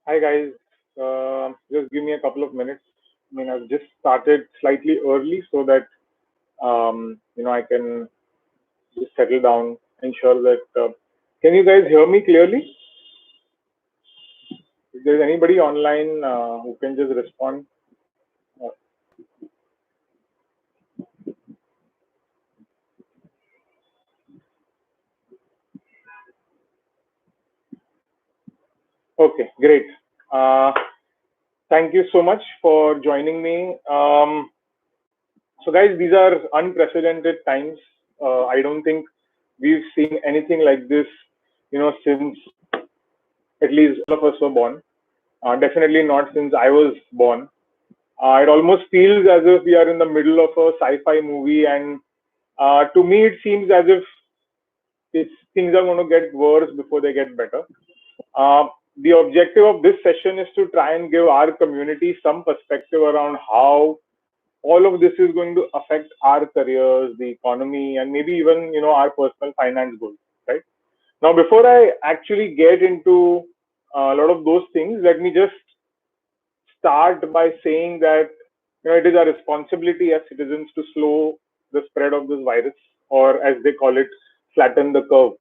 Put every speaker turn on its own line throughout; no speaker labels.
Hi guys, just give me a couple of minutes. I mean, I've just started slightly early so that I can just settle down, ensure that. Can you guys hear me clearly? If there's anybody online who can just respond. Uh, okay, great. Uh, Thank you so much for joining me. So guys, these are unprecedented times. I don't think we've seen anything like this, since at least all of us were born. Definitely not since I was born. It almost feels as if we are in the middle of a sci-fi movie, and to me, it seems as if things are going to get worse before they get better. Uh, the objective of this session is to try and give our community some perspective around how all of this is going to affect our careers, the economy, and maybe even our personal finance goals. Right now, before I actually get into a lot of those things, let me just start by saying that it is our responsibility as citizens to slow the spread of this virus, or as they call it, flatten the curve.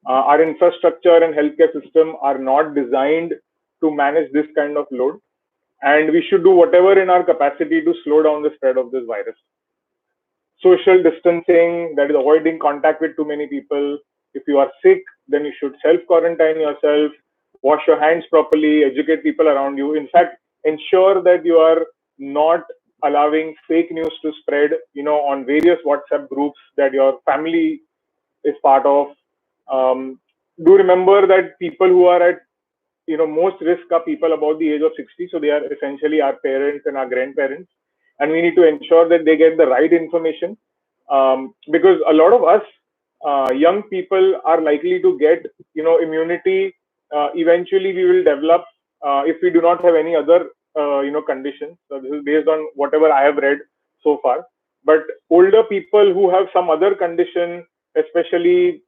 Our infrastructure and healthcare system are not designed to manage this kind of load, and we should do whatever in our capacity to slow down the spread of this virus. Social distancing, that is avoiding contact with too many people. If you are sick, then you should self quarantine yourself, wash your hands properly, educate people around you. In fact, ensure that you are not allowing fake news to spread, on various WhatsApp groups that your family is part of. Do remember that people who are at most risk are people above the age of 60, so they are essentially our parents and our grandparents, and we need to ensure that they get the right information, because a lot of us young people are likely to get immunity. Eventually we will develop, if we do not have any other conditions. So this is based on whatever I have read so far, but older people who have some other condition, especially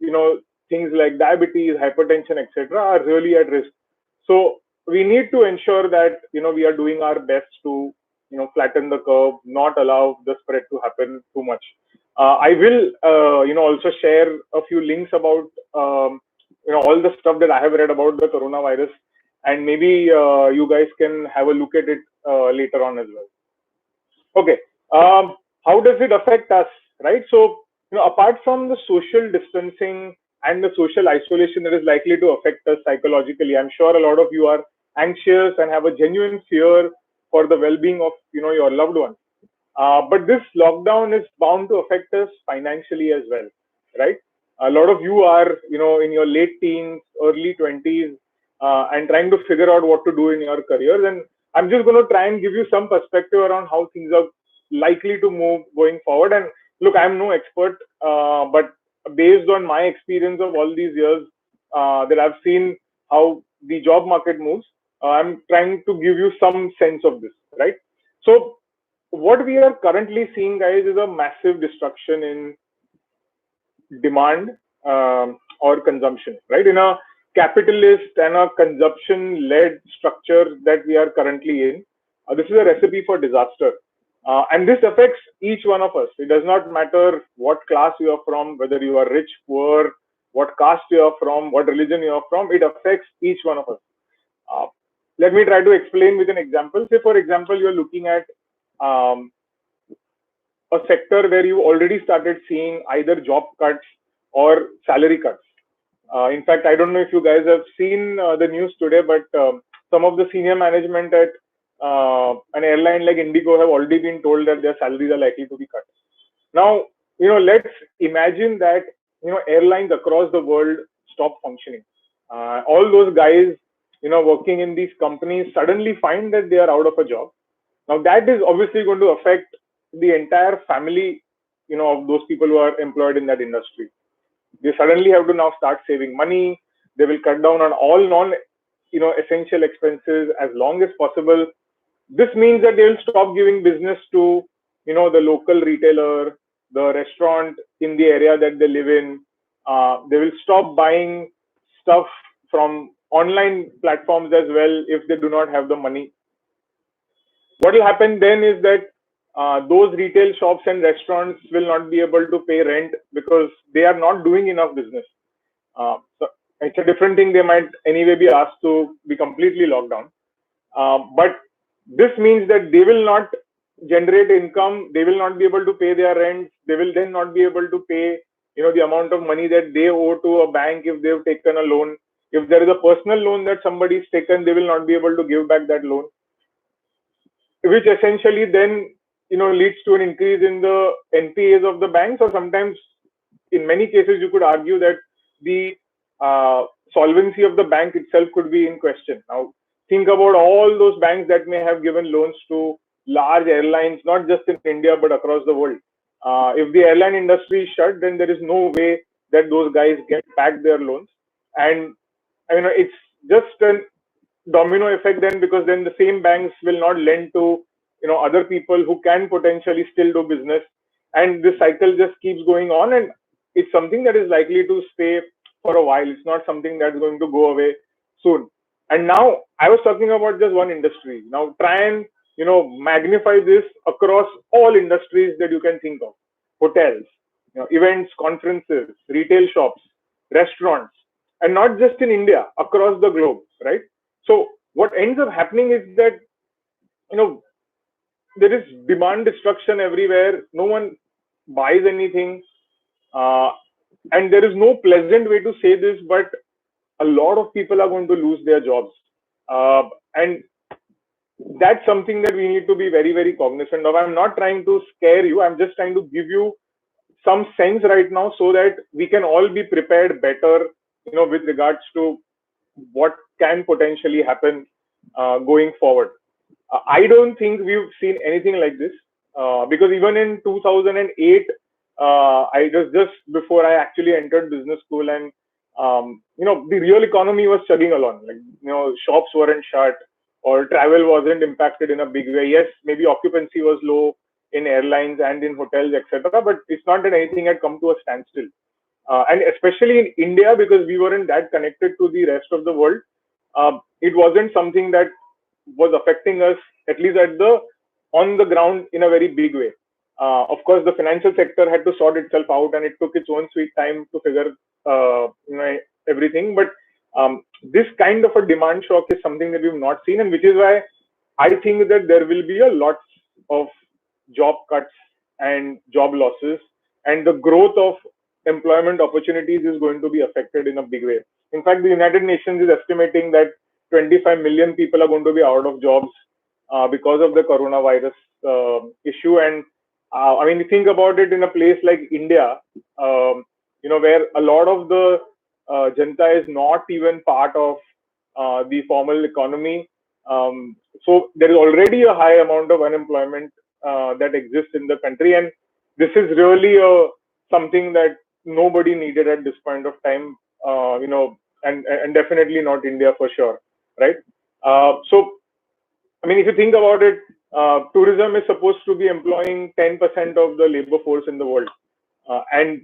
things like diabetes, hypertension, etc., are really at risk. So we need to ensure that we are doing our best to flatten the curve, not allow the spread to happen too much. I will also share a few links about all the stuff that I have read about the coronavirus, and maybe you guys can have a look at it later on as well. Okay. How does it affect us, right? So, apart from the social distancing and the social isolation that is likely to affect us psychologically, I'm sure a lot of you are anxious and have a genuine fear for the well-being of, your loved ones. But this lockdown is bound to affect us financially as well, right? A lot of you are, in your late teens, early 20s, and trying to figure out what to do in your careers. And I'm just going to try and give you some perspective around how things are likely to move going forward. And look, I'm no expert, but based on my experience of all these years that I've seen how the job market moves, I'm trying to give you some sense of this, right? So what we are currently seeing, guys, is a massive destruction in demand, or consumption, right? In a capitalist and a consumption led structure that we are currently in, this is a recipe for disaster. And this affects each one of us. It does not matter what class you are from, whether you are rich, poor, what caste you are from, what religion you are from, it affects each one of us. Uh, Let me try to explain with an example. Say, for example, you're looking at um, a sector where you already started seeing either job cuts or salary cuts. In fact, I don't know if you guys have seen the news today, but some of the senior management at an airline like Indigo have already been told that their salaries are likely to be cut. Now, let's imagine that airlines across the world stop functioning. All those guys, working in these companies suddenly find that they are out of a job. Now that is obviously going to affect the entire family, of those people who are employed in that industry. They suddenly have to now start saving money. They will cut down on all non, essential expenses as long as possible. This means that they will stop giving business to, the local retailer, the restaurant in the area that they live in. They will stop buying stuff from online platforms as well if they do not have the money. What will happen then is that those retail shops and restaurants will not be able to pay rent because they are not doing enough business. So it's a different thing. They might anyway be asked to be completely locked down. But this means that they will not generate income. They will not be able to pay their rent. They will then not be able to pay, the amount of money that they owe to a bank if they've taken a loan. If there is a personal loan that somebody's taken, they will not be able to give back that loan, which essentially then leads to an increase in the NPAs of the banks, or sometimes in many cases you could argue that the solvency of the bank itself could be in question. Now think about all those banks that may have given loans to large airlines, not just in India but across the world. If the airline industry is shut, then there is no way that those guys get back their loans. And it's just a domino effect then, because then the same banks will not lend to other people who can potentially still do business, and this cycle just keeps going on, and it's something that is likely to stay for a while. It's not something that's going to go away soon. And now I was talking about just one industry. Now try and magnify this across all industries that you can think of: hotels, events, conferences, retail shops, restaurants, and not just in India, across the globe, right? So what ends up happening is that there is demand destruction everywhere. No one buys anything, uh, and there is no pleasant way to say this, but a lot of people are going to lose their jobs, and that's something that we need to be very, very cognizant of. I'm not trying to scare you. I'm just trying to give you some sense right now so that we can all be prepared better, with regards to what can potentially happen going forward. I don't think we've seen anything like this, because even in 2008, I was just before I actually entered business school, and the real economy was chugging along. Like shops weren't shut, or travel wasn't impacted in a big way. Yes, maybe occupancy was low in airlines and in hotels, etc. But it's not that anything had come to a standstill. And especially in India, because we weren't that connected to the rest of the world, it wasn't something that was affecting us, at least at the on the ground, in a very big way. Of course, the financial sector had to sort itself out, and it took its own sweet time to figure everything. But this kind of a demand shock is something that we've not seen, and which is why I think that there will be a lot of job cuts and job losses, and the growth of employment opportunities is going to be affected in a big way. In fact, the United Nations is estimating that 25 million people are going to be out of jobs because of the coronavirus issue. And I mean, think about it in a place like India, where a lot of the Janta is not even part of the formal economy. So there is already a high amount of unemployment that exists in the country. And this is really something that nobody needed at this point of time, and definitely not India for sure, right? So, I mean, if you think about it, tourism is supposed to be employing 10% of the labor force in the world, and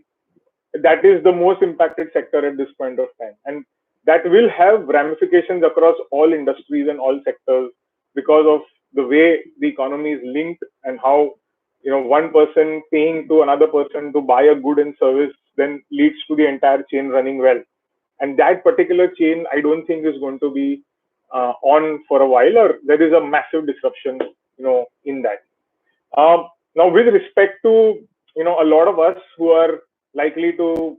that is the most impacted sector at this point of time, and that will have ramifications across all industries and all sectors because of the way the economy is linked, and how one person paying to another person to buy a good and service then leads to the entire chain running well. And that particular chain, I don't think is going to be on for a while, or there is a massive disruption in that. Now, with respect to a lot of us who are likely to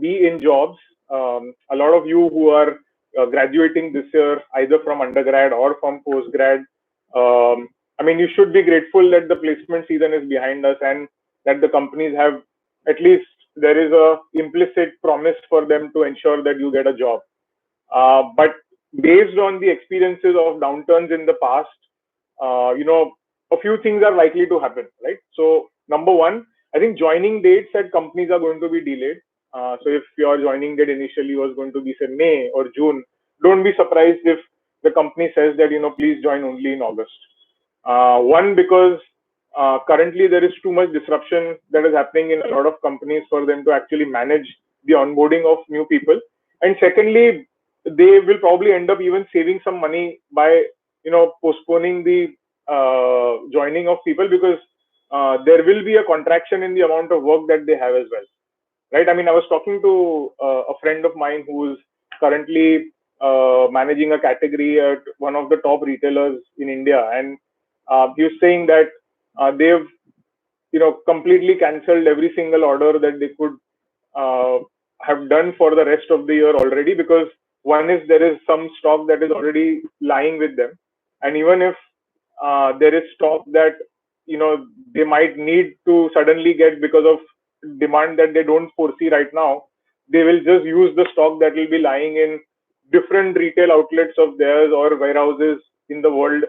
be in jobs, a lot of you who are graduating this year, either from undergrad or from postgrad, I mean, you should be grateful that the placement season is behind us, and that the companies have, at least there is a implicit promise for them to ensure that you get a job. But based on the experiences of downturns in the past, a few things are likely to happen, right? So number one, I think joining dates at companies are going to be delayed. So if your joining date initially was going to be say May or June, don't be surprised if the company says that please join only in August. One, because currently there is too much disruption that is happening in a lot of companies for them to actually manage the onboarding of new people. And secondly, they will probably end up even saving some money by postponing the joining of people, because there will be a contraction in the amount of work that they have as well, right? I mean, I was talking to a friend of mine who is currently managing a category at one of the top retailers in India, and he was saying that they've completely cancelled every single order that they could uh, have done for the rest of the year already, because one is there is some stock that is already lying with them, and even if there is stock that they might need to suddenly get because of demand that they don't foresee right now, they will just use the stock that will be lying in different retail outlets of theirs or warehouses in the world.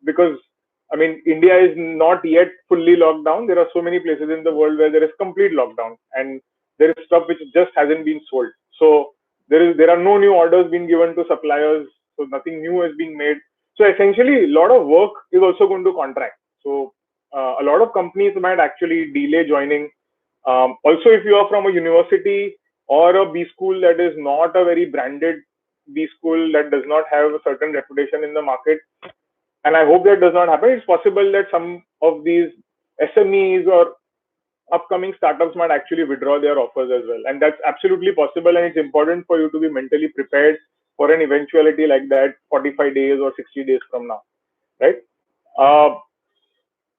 Because I mean, India is not yet fully locked down. There are so many places in the world where there is complete lockdown, and there is stuff which just hasn't been sold. So there are no new orders being given to suppliers. So nothing new is being made. So essentially, a lot of work is also going to contract. So a lot of companies might actually delay joining. Also, if you are from a university or a B school that is not a very branded B school, that does not have a certain reputation in the market, and I hope that does not happen. It's possible that some of these SMEs or upcoming startups might actually withdraw their offers as well, and that's absolutely possible. And it's important for you to be mentally prepared for an eventuality like that 45 days or 60 days from now, right? uh,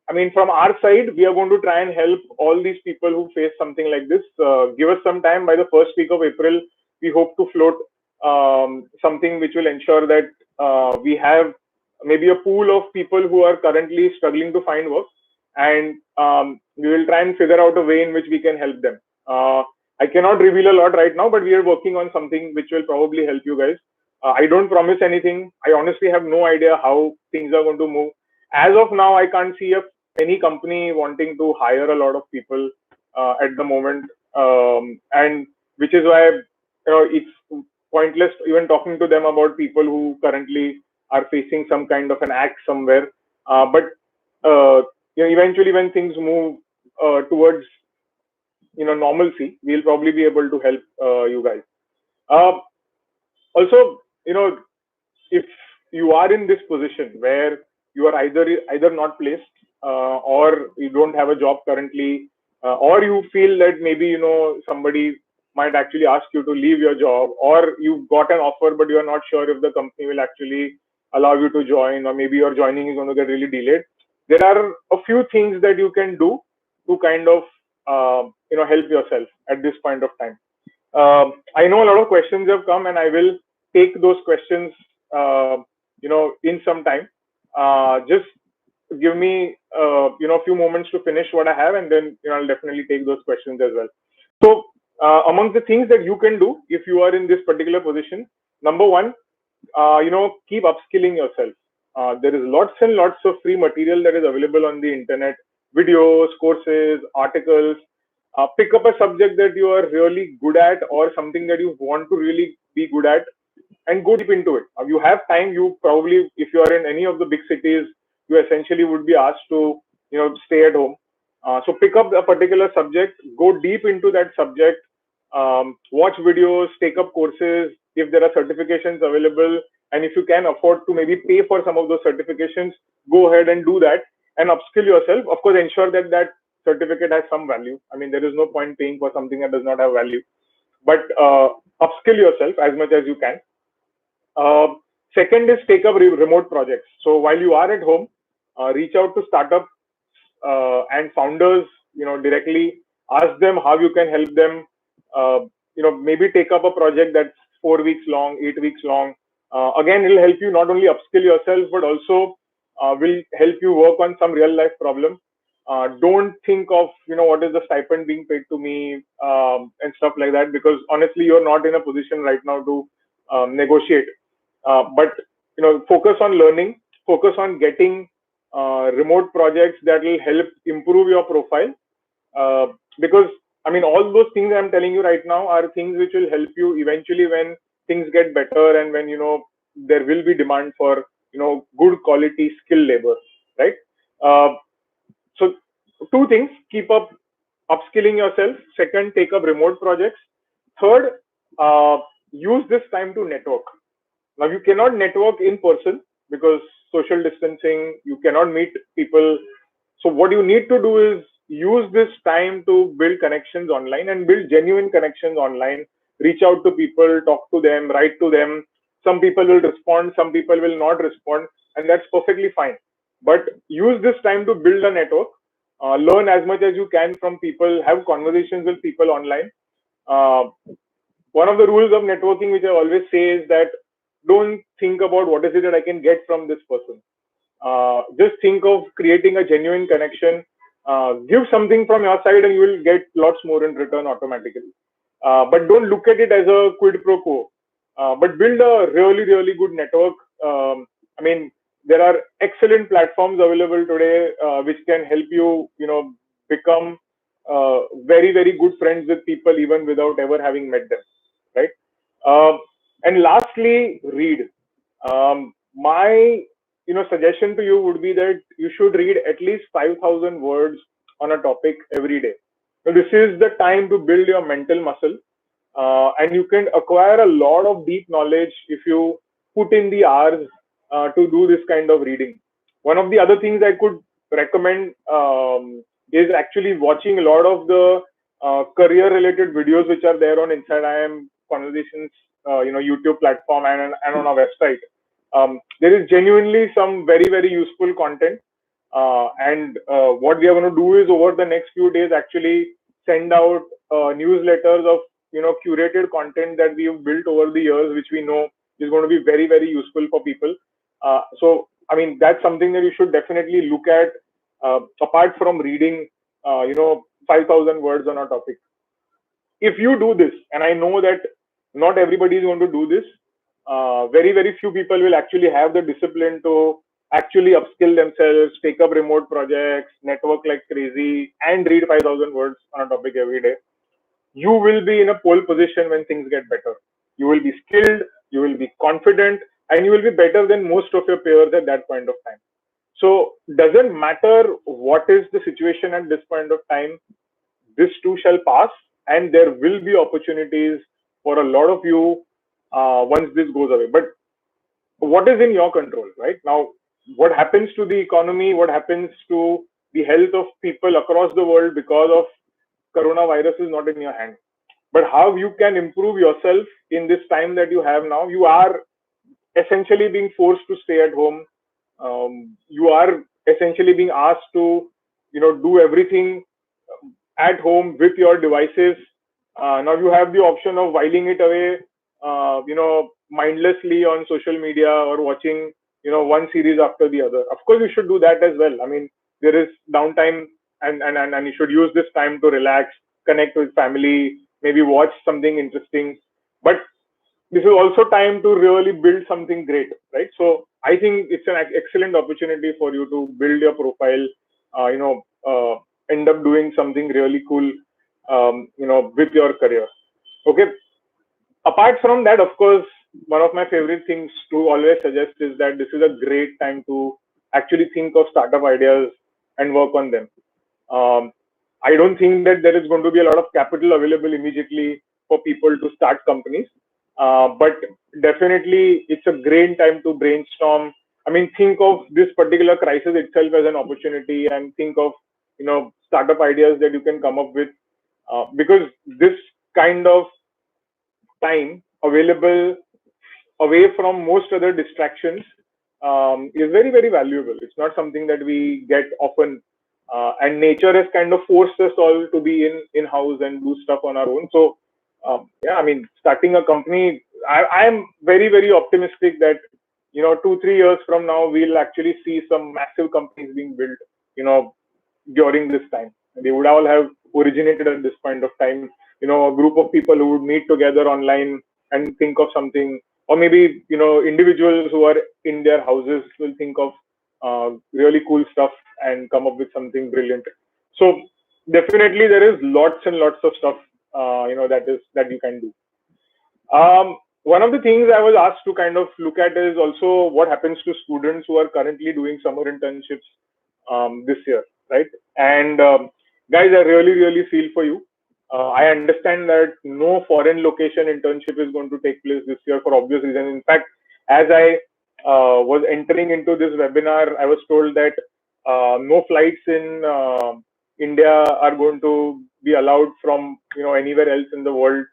I mean, from our side, we are going to try and help all these people who face something like this. Give us some time. By the first week of April, we hope to float something which will ensure that we have maybe a pool of people who are currently struggling to find work, and we will try and figure out a way in which we can help them. I cannot reveal a lot right now, but we are working on something which will probably help you guys. I don't promise anything. I honestly have no idea how things are going to move. As of now, I can't see any company wanting to hire a lot of people at the moment, and which is why it's pointless even talking to them about people who currently are facing some kind of an act somewhere. But uh, eventually, when things move towards normalcy, we'll probably be able to help you guys. Uh, Also, if you are in this position where you are either not placed, or you don't have a job currently, or you feel that maybe somebody might actually ask you to leave your job, or you've got an offer but you are not sure if the company will actually allow you to join, or maybe your joining is going to get really delayed, there are a few things that you can do to kind of help yourself at this point of time. I know a lot of questions have come, and I will take those questions, in some time. Just give me, a few moments to finish what I have, and then I'll definitely take those questions as well. So, among the things that you can do if you are in this particular position, number one, keep upskilling yourself. There is lots and lots of free material that is available on the internet: videos, courses, articles. Pick up a subject that you are really good at, or something that you want to really be good at, and go deep into it. You have time. You probably, if you are in any of the big cities, you essentially would be asked to, stay at home. So pick up a particular subject, go deep into that subject, watch videos, take up courses if there are certifications available, and if you can afford to maybe pay for some of those certifications, go ahead and do that and upskill yourself. Of course, ensure that that certificate has some value. I mean, there is no point paying for something that does not have value, but upskill yourself as much as you can. uh, Second is take up remote projects. So while you are at home, reach out to startups and founders, directly. Ask them how you can help them. Maybe take up a project that's 4 weeks long, 8 weeks long. Again, it'll help you not only upskill yourself, but also will help you work on some real life problem. Don't think of what is the stipend being paid to me, and stuff like that, because honestly you're not in a position right now to negotiate. But focus on learning, focus on getting remote projects that will help improve your profile. uh, because I mean, all those things I'm telling you right now are things which will help you eventually when things get better, and when there will be demand for good quality skill labor, right? uh, so two things: keep up upskilling yourself. Second, take up remote projects. Third, uh, use this time to network. Now, you cannot network in person because social distancing, you cannot meet people. So what you need to do is use this time to build connections online and build genuine connections online. Reach out to people, talk to them, write to them. Some people will respond, some people will not respond, and that's perfectly fine. But use this time to build a network, learn as much as you can from people, have conversations with people online. Uh, One of the rules of networking, which I always say, is that don't think about what is it that I can get from this person. Just think of creating a genuine connection. Give something from your side, and you will get lots more in return automatically. But don't look at it as a quid pro quo. But build a really, really good network. I mean, there are excellent platforms available today which can help you, become very, very good friends with people even without ever having met them, right? Um, and lastly, read. My suggestion to you would be that you should read at least 5,000 words on a topic every day. So this is the time to build your mental muscle, and you can acquire a lot of deep knowledge if you put in the hours to do this kind of reading. One of the other things I could recommend is actually watching a lot of the career related videos which are there on InsideIIM Conversations, YouTube platform, and on our website. There is genuinely some very, very useful content. And what we are going to do is over the next few days actually send out newsletters of curated content that we have built over the years, which we know is going to be very, very useful for people. So I mean, that's something that you should definitely look at apart from reading 5,000 words on a topic. If you do this, and I know that not everybody is going to do this, very, very few people will actually have the discipline to actually upskill themselves, take up remote projects, network like crazy, and read 5,000 words on a topic every day. You will be in a pole position when things get better. You will be skilled, you will be confident, and you will be better than most of your peers at that point of time. So doesn't matter what is the situation at this point of time, this too shall pass, and there will be opportunities for a lot of you once this goes away. But what is in your control, right? Now, what happens to the economy, what happens to the health of people across the world because of coronavirus is not in your hand. But how you can improve yourself in this time that you have now, you are essentially being forced to stay at home. You are essentially being asked to, do everything at home with your devices. Now you have the option of whiling it away, mindlessly on social media or watching, one series after the other. Of course, you should do that as well. I mean, there is downtime, and you should use this time to relax, connect with family, maybe watch something interesting. But this is also time to really build something great, right? So I think it's an excellent opportunity for you to build your profile, end up doing something really cool, with your career. Okay. Apart from that, of course, one of my favorite things to always suggest is that this is a great time to actually think of startup ideas and work on them. Um, I don't think that there is going to be a lot of capital available immediately for people to start companies, but definitely it's a great time to brainstorm. I mean, think of this particular crisis itself as an opportunity, and think of startup ideas that you can come up with, because this kind of time available away from most other distractions is very, very valuable. It's not something that we get often, and nature has kind of forced us all to be in house and do stuff on our own. So yeah, I mean, starting a company, I am very, very optimistic that 2-3 years from now we'll actually see some massive companies being built. During this time, they would all have originated at this point of time. A group of people who would meet together online and think of something, or maybe individuals who are in their houses will think of really cool stuff and come up with something brilliant. So definitely there is lots and lots of stuff that you can do. One of the things I was asked to kind of look at is also what happens to students who are currently doing summer internships this year, right? And guys, I really, really feel for you. I understand that no foreign location internship is going to take place this year for obvious reasons. In fact, as I was entering into this webinar, I was told that no flights in India are going to be allowed from anywhere else in the world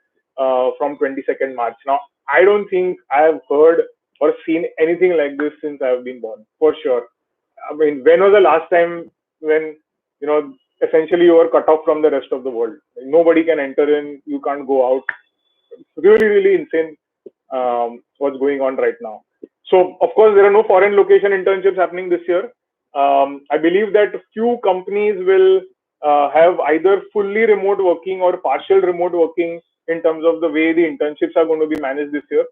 from 22nd March. Now, I don't think I have heard or seen anything like this since I have been born, for sure. I mean, when was the last time when essentially you are cut off from the rest of the world? Nobody can enter in, you can't go out. Really, really insane what's going on right now. So, of course, there are no foreign location internships happening this year. I believe that few companies will have either fully remote working or partial remote working in terms of the way the internships are going to be managed this year.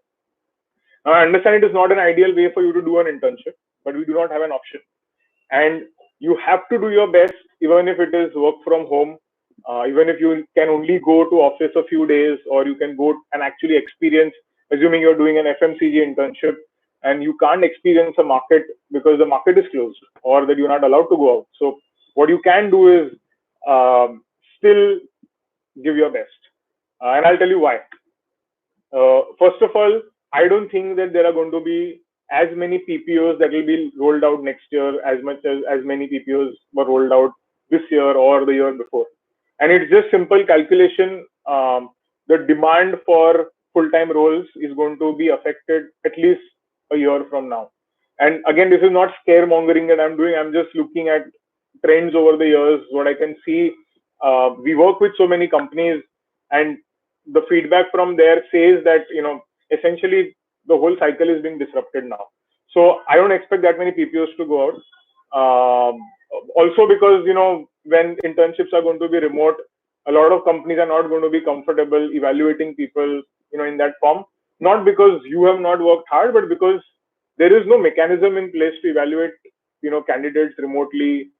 Now, I understand it is not an ideal way for you to do an internship, but we do not have an option. And you have to do your best, even if it is work from home, even if you can only go to office a few days, or you can go and actually experience, assuming you're doing an FMCG internship and you can't experience a market because the market is closed or that you're not allowed to go out. So what you can do is still give your best. And I'll tell you why. First of all, I don't think that there are going to be as many PPOs that will be rolled out next year as much as many PPOs were rolled out this year or the year before. And it's just simple calculation. The demand for full-time roles is going to be affected at least a year from now. And again, this is not scaremongering that I'm doing. I'm just looking at trends over the years, what I can see. We work with so many companies, and the feedback from there says that essentially the whole cycle is being disrupted now. So I don't expect that many PPOs to go out. Also because when internships are going to be remote, a lot of companies are not going to be comfortable evaluating people in that form. Not because you have not worked hard, but because there is no mechanism in place to evaluate candidates remotely,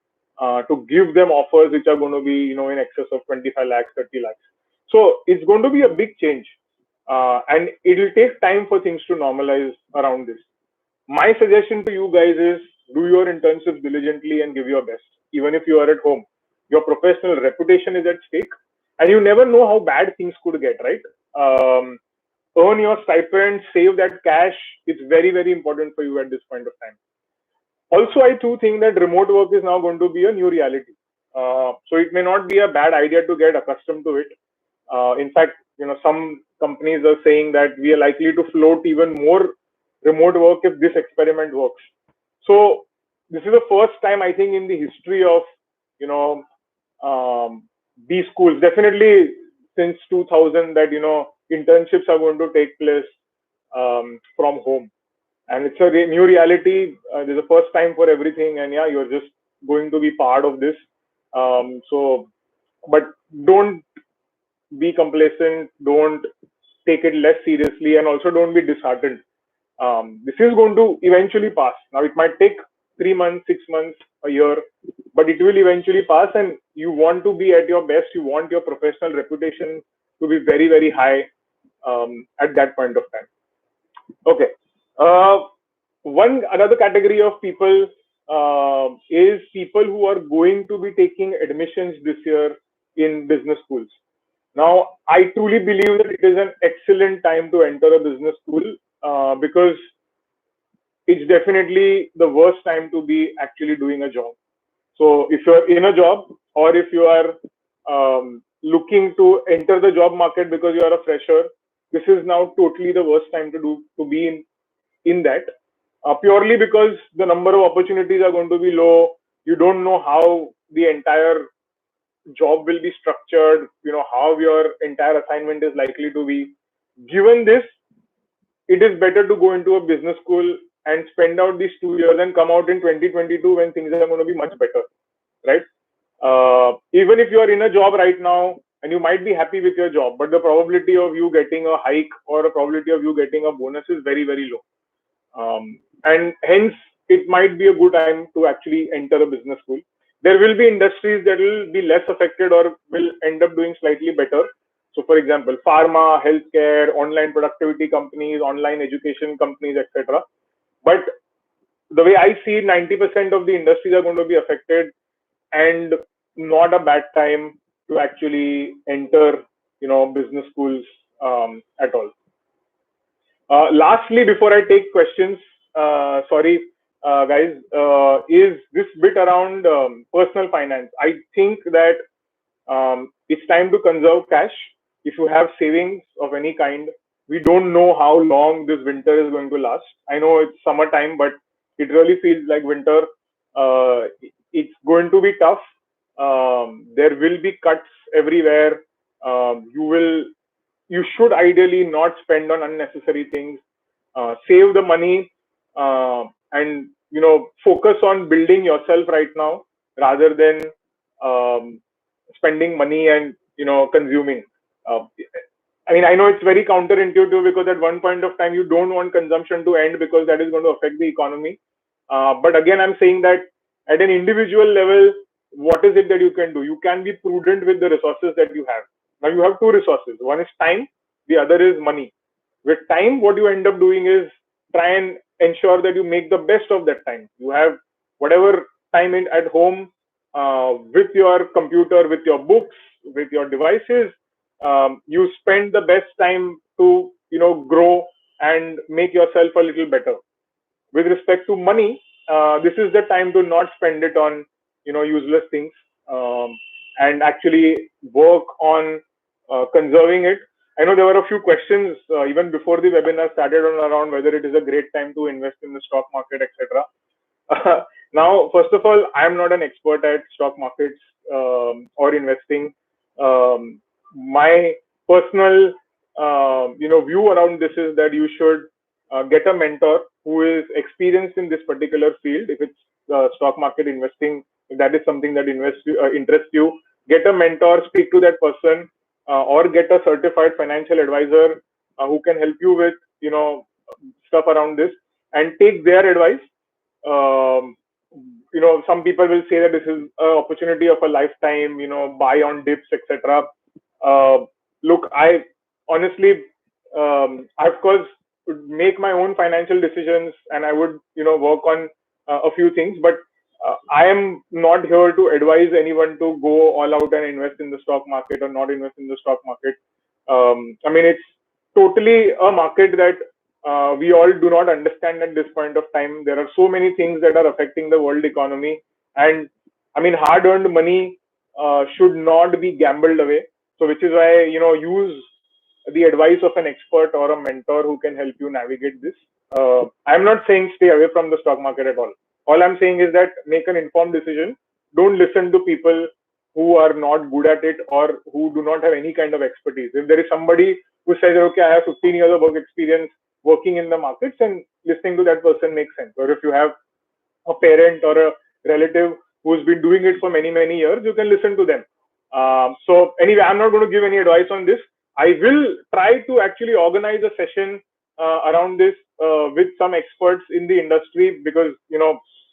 to give them offers which are going to be in excess of 25 lakhs, 30 lakhs. So it's going to be a big change, and it will take time for things to normalize around this. My suggestion to you guys is do your internships diligently and give your best, even if you are at home. Your professional reputation is at stake, and you never know how bad things could get, right? Earn your stipend, save that cash. It's very, very important for you at this point of time. Also, I too think that remote work is now going to be a new reality. So it may not be a bad idea to get accustomed to it. In fact, some companies are saying that we are likely to float even more remote work if this experiment works. So this is the first time, I think, in the history of these schools, definitely since 2000, that internships are going to take place from home, and it's a new reality. There's a first time for everything, and yeah, you're just going to be part of this. But don't be complacent, don't take it less seriously, and also don't be disheartened. This is going to eventually pass. Now, it might take 3 months, 6 months, a year, but it will eventually pass, and you want to be at your best. You want your professional reputation to be very, very high at that point of time. Okay. Another category of people is people who are going to be taking admissions this year in business schools. Now, I truly believe that it is an excellent time to enter a business school because it's definitely the worst time to be actually doing a job. So if you're in a job, or if you are looking to enter the job market because you are a fresher, this is now totally the worst time to be in that, purely because the number of opportunities are going to be low. You don't know how the entire job will be structured, how your entire assignment is likely to be. Given this, it is better to go into a business school and spend out these 2 years and come out in 2022 when things are going to be much better, right? Even if you are in a job right now and you might be happy with your job, but the probability of you getting a hike or a probability of you getting a bonus is very, very low. And hence, it might be a good time to actually enter a business school. There will be industries that will be less affected or will end up doing slightly better. So, for example, pharma, healthcare, online productivity companies, online education companies, etc. But the way I see it, 90% of the industries are going to be affected, and not a bad time to actually enter, business schools at all. Lastly, before I take questions, sorry, guys, is this bit around personal finance. I think that it's time to conserve cash. If you have savings of any kind, we don't know how long this winter is going to last. I know it's summertime, but it really feels like winter. It's going to be tough. There will be cuts everywhere. You should ideally not spend on unnecessary things. Save the money, and focus on building yourself right now rather than spending money and consuming. uh, I mean, I know it's very counterintuitive because at one point of time you don't want consumption to end because that is going to affect the economy. But again, I'm saying that at an individual level, what is it that you can do? You can be prudent with the resources that you have. Now you have two resources. One is time, the other is money. With time, what you end up doing is try and ensure that you make the best of that time. You have whatever time at home, with your computer, with your books, with your devices. You spend the best time to grow and make yourself a little better. With respect to money, this is the time to not spend it on useless things, and actually work on conserving it. I know there were a few questions even before the webinar started on around whether it is a great time to invest in the stock market, etc. Now, first of all, I am not an expert at stock markets or investing. My personal, view around this is that you should get a mentor who is experienced in this particular field. If it's stock market investing, if that is something that interests you, get a mentor, speak to that person, or get a certified financial advisor who can help you with stuff around this, and take their advice. um, some people will say that this is an opportunity of a lifetime, buy on dips, etc. uh, Look, I honestly, I of course would make my own financial decisions, and I would work on a few things, but I am not here to advise anyone to go all out and invest in the stock market or not invest in the stock market. I mean, it's totally a market that we all do not understand at this point of time. There are so many things that are affecting the world economy, and I mean, hard-earned money should not be gambled away. So, which is why use the advice of an expert or a mentor who can help you navigate this. I'm not saying stay away from the stock market at all. All I'm saying is that make an informed decision. Don't listen to people who are not good at it or who do not have any kind of expertise. If there is somebody who says, okay, I have 15 years of work experience working in the markets, and listening to that person makes sense. Or if you have a parent or a relative who's been doing it for many, many years, you can listen to them. So anyway, I'm not going to give any advice on this. I will try to actually organize a session around this with some experts in the industry, because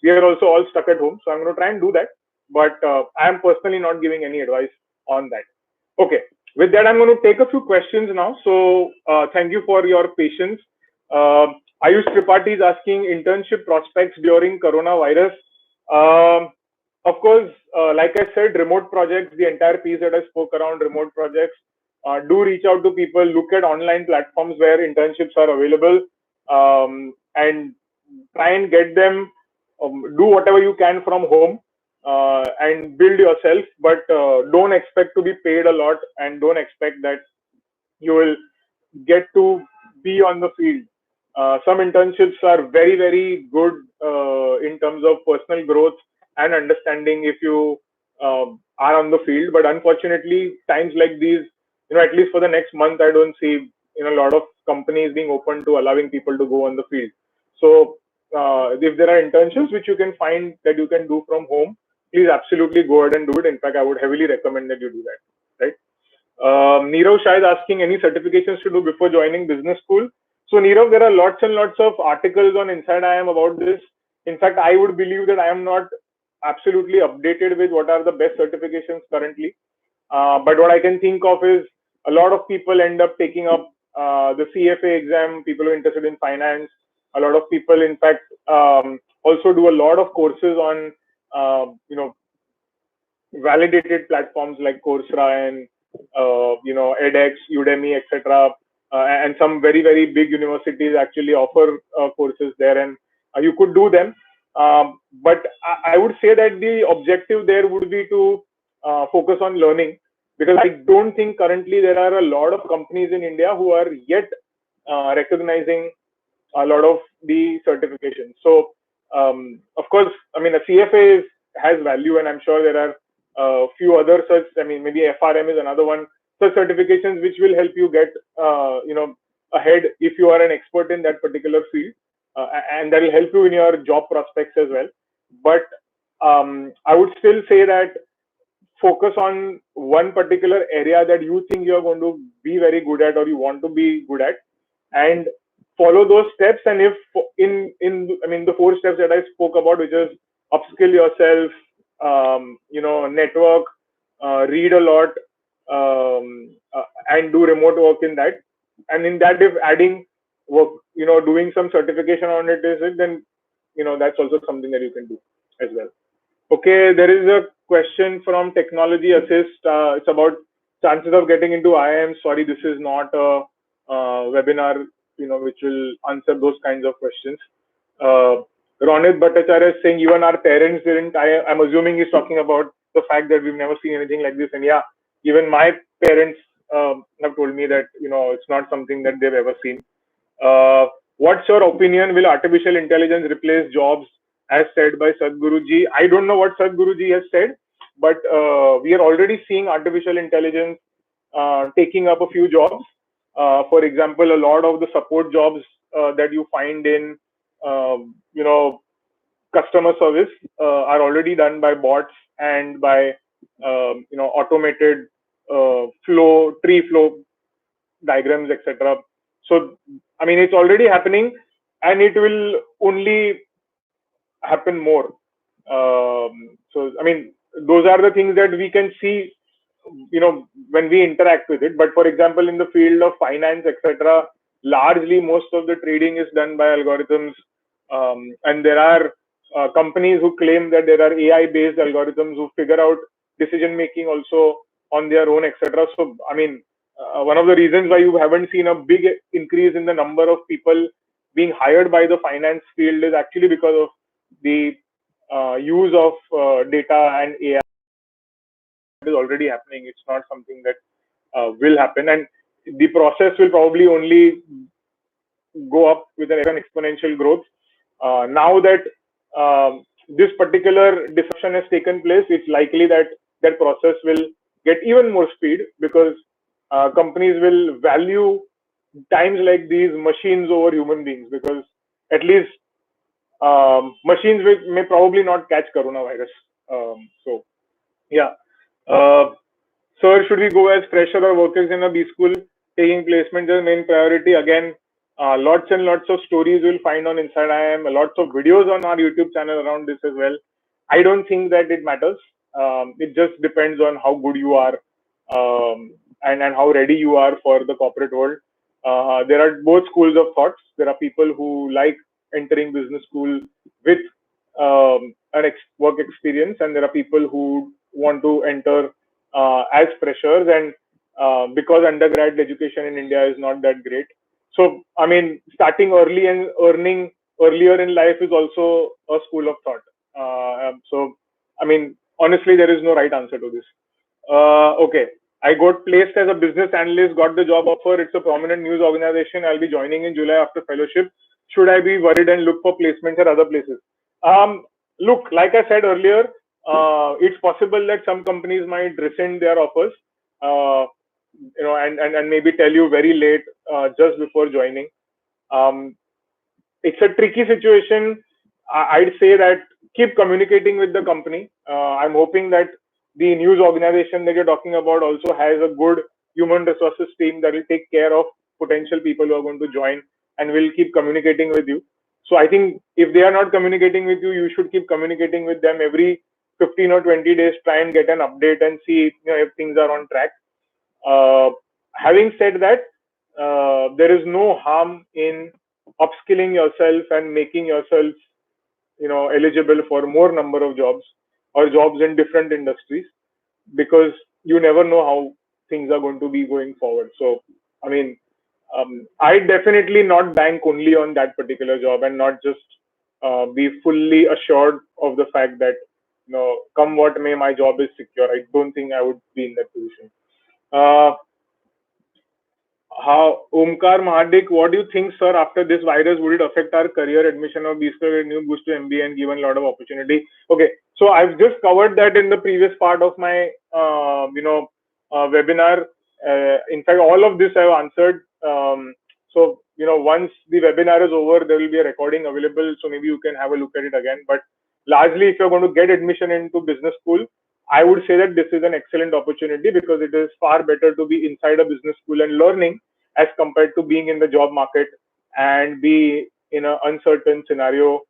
we are also all stuck at home. So I'm going to try and do that. But I am personally not giving any advice on that. Okay. With that, I'm going to take a few questions now. So thank you for your patience. Ayush Tripathi is asking internship prospects during coronavirus. Of course, like I said, remote projects, the entire piece that I spoke around remote projects, do reach out to people, look at online platforms where internships are available, and try and get them, do whatever you can from home, and build yourself, but don't expect to be paid a lot, and don't expect that you will get to be on the field. Some internships are very, very good in terms of personal growth and understanding if you are on the field. But unfortunately, times like these, at least for the next month, I don't see a lot of companies being open to allowing people to go on the field. So if there are internships which you can find that you can do from home, please absolutely go ahead and do it. In fact, I would heavily recommend that you do that. Right? Nirav Shah is asking any certifications to do before joining business school. So Nirav, there are lots and lots of articles on InsideIIM about this. In fact, I would believe that I am not absolutely updated with what are the best certifications currently. But what I can think of is a lot of people end up taking up the CFA exam, people who are interested in finance. A lot of people, in fact, also do a lot of courses on, validated platforms like Coursera and edX, Udemy, etc. And some very, very big universities actually offer courses there, and you could do them. But I would say that the objective there would be to focus on learning, because I don't think currently there are a lot of companies in India who are yet recognizing a lot of the certifications. So, of course, I mean, a CFA has value, and I'm sure there are a few other such. I mean, maybe FRM is another one. Such certifications which will help you get, ahead if you are an expert in that particular field, and that will help you in your job prospects as well. But I would still say that focus on one particular area that you think you are going to be very good at, or you want to be good at, and follow those steps. And if the 4 steps that I spoke about, which is upskill yourself, network, read a lot, and do remote work in that. And in that, if adding work, doing some certification on it is it, then that's also something that you can do as well. Okay, there is a question from Technology Assist. It's about chances of getting into IIM. Sorry, this is not a webinar, which will answer those kinds of questions. Ronit Bhattacharya is saying even our parents didn't. I'm assuming he's talking about the fact that we've never seen anything like this. And yeah, even my parents have told me that it's not something that they've ever seen. What's your opinion? Will artificial intelligence replace jobs, as said by Sadhguruji? I don't know what Sadhguruji has said, but we are already seeing artificial intelligence taking up a few jobs. For example, a lot of the support jobs that you find in, customer service are already done by bots and by, automated tree flow diagrams, etc. So, I mean, it's already happening, and it will only happen more. So, I mean, those are the things that we can see, when we interact with it. But for example, in the field of finance, etc., largely most of the trading is done by algorithms, and there are companies who claim that there are AI-based algorithms who figure out decision making also on their own, etc. So, I mean, one of the reasons why you haven't seen a big increase in the number of people being hired by the finance field is actually because of the use of data and AI is already happening. It's not something that will happen, and the process will probably only go up with an exponential growth. Now that this particular disruption has taken place, it's likely that that process will get even more speed, because companies will value times like these machines over human beings, because at least machines may probably not catch coronavirus. So, yeah. Sir, should we go as fresher or workers in a B school? Taking placement is the main priority. Again, lots and lots of stories you'll find on InsideIIM, lots of videos on our YouTube channel around this as well. I don't think that it matters. It just depends on how good you are, and how ready you are for the corporate world. There are both schools of thoughts. There are people who like entering business school with an work experience, and there are people who want to enter as freshers, and because undergrad education in India is not that great. So, I mean, starting early and earning earlier in life is also a school of thought. So, I mean, honestly, there is no right answer to this. Okay. I got placed as a business analyst, got the job offer. It's a prominent news organization. I'll be joining in July after fellowship. Should I be worried and look for placements at other places? Look, like I said earlier, it's possible that some companies might rescind their offers, and maybe tell you very late, just before joining. It's a tricky situation. I'd say that keep communicating with the company. I'm hoping that the news organization that you're talking about also has a good human resources team that will take care of potential people who are going to join, and will keep communicating with you. So I think if they are not communicating with you, you should keep communicating with them every 15 or 20 days. Try and get an update and see if things are on track. Having said that, there is no harm in upskilling yourself and making yourself eligible for more number of jobs, or jobs in different industries. because you never know how things are going to be going forward. So, I mean, I definitely not bank only on that particular job and not just be fully assured of the fact that, come what may, my job is secure. I don't think I would be in that position. Uh, how Omkar Mahadik, what do you think, sir? After this virus, would it affect our career admission or be a new boost to MBA and given a lot of opportunity? Okay, so I've just covered that in the previous part of my webinar. In fact, all of this I've answered. So once the webinar is over, there will be a recording available. So maybe you can have a look at it again. But largely, if you're going to get admission into business school, I would say that this is an excellent opportunity because it is far better to be inside a business school and learning as compared to being in the job market and be in an uncertain scenario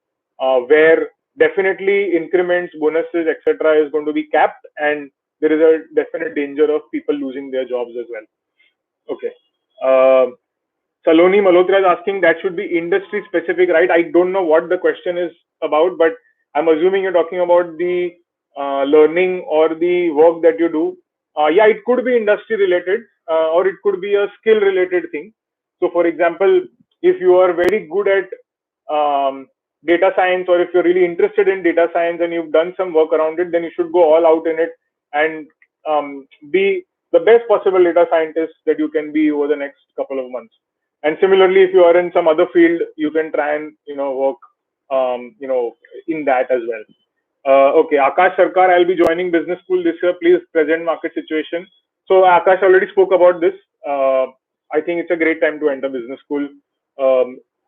where definitely increments, bonuses, etc. is going to be capped, and there is a definite danger of people losing their jobs as well. Okay. Saloni Malhotra is asking, that should be industry specific, right? I don't know what the question is about, but I'm assuming you're talking about the learning or the work that you do. Yeah, it could be industry related or it could be a skill related thing. So, for example, if you are very good at data science, or if you're really interested in data science and you've done some work around it, then you should go all out in it and be the best possible data scientist that you can be over the next couple of months. And similarly, if you are in some other field, you can try and work in that as well. Okay, Akash Sarkar, I'll be joining business school this year. Please present market situation. So Akash already spoke about this. I think it's a great time to enter business school.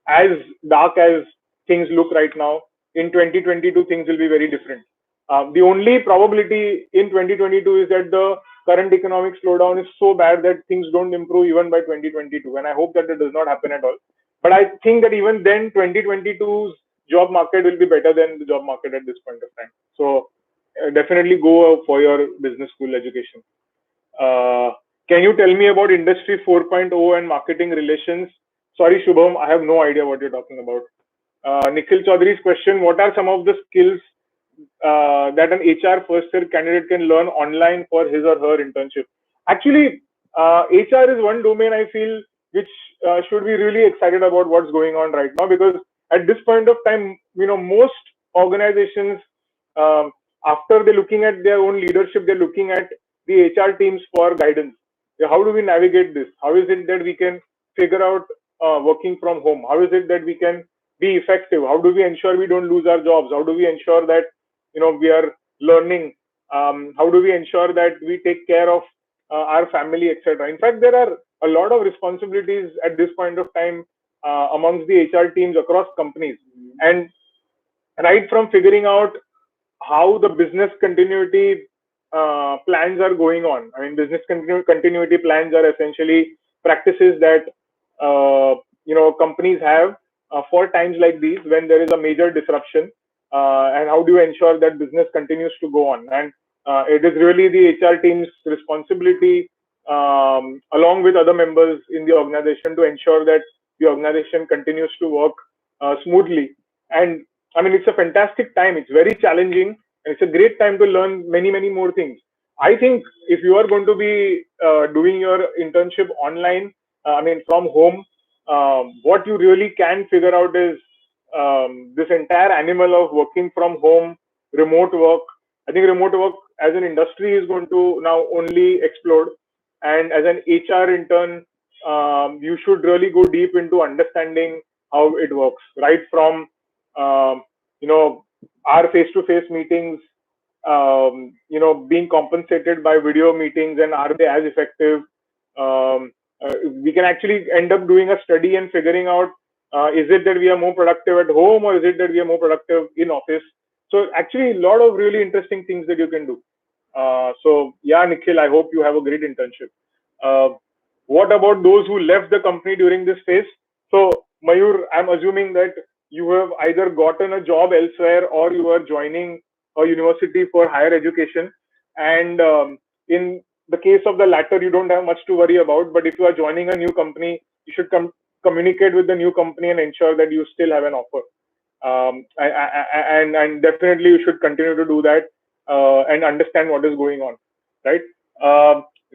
As dark as things look right now, in 2022 things will be very different. The only probability in 2022 is that the current economic slowdown is so bad that things don't improve even by 2022, and I hope that it does not happen at all. But I think that even then, 2022's job market will be better than the job market at this point of time. So definitely go for your business school education. Can you tell me about Industry 4.0 and marketing relations? Sorry, Shubham, I have no idea what you're talking about. Nikhil Chaudhary's question, what are some of the skills that an HR first year candidate can learn online for his or her internship? Actually, HR is one domain I feel which should be really excited about what's going on right now, because at this point of time, most organizations, after they're looking at their own leadership, they're looking at the HR teams for guidance. How do we navigate this? How is it that we can figure out working from home? How is it that we can be effective? How do we ensure we don't lose our jobs? How do we ensure that we are learning? How do we ensure that we take care of our family, etc.? In fact, there are a lot of responsibilities at this point of time amongst the HR teams across companies, and right from figuring out how the business continuity plans are going on. I mean, business continuity plans are essentially practices that companies have for times like these when there is a major disruption, and how do you ensure that business continues to go on? And it is really the HR team's responsibility, along with other members in the organization, to ensure that the organization continues to work smoothly. And I mean, it's a fantastic time. It's very challenging, and it's a great time to learn many, many more things. I think if you are going to be doing your internship online, from home, what you really can figure out is this entire animal of working from home, remote work. I think remote work as an industry is going to now only explode. And as an HR intern, you should really go deep into understanding how it works, right from our face-to-face meetings, being compensated by video meetings, and are they as effective? We can actually end up doing a study and figuring out, is it that we are more productive at home, or is it that we are more productive in office? So actually, a lot of really interesting things that you can do. So yeah, Nikhil, I hope you have a great internship. What about those who left the company during this phase? So Mayur, I'm assuming that you have either gotten a job elsewhere or you are joining a university for higher education. And in the case of the latter, you don't have much to worry about. But if you are joining a new company, you should communicate with the new company and ensure that you still have an offer. And definitely you should continue to do that and understand what is going on. right?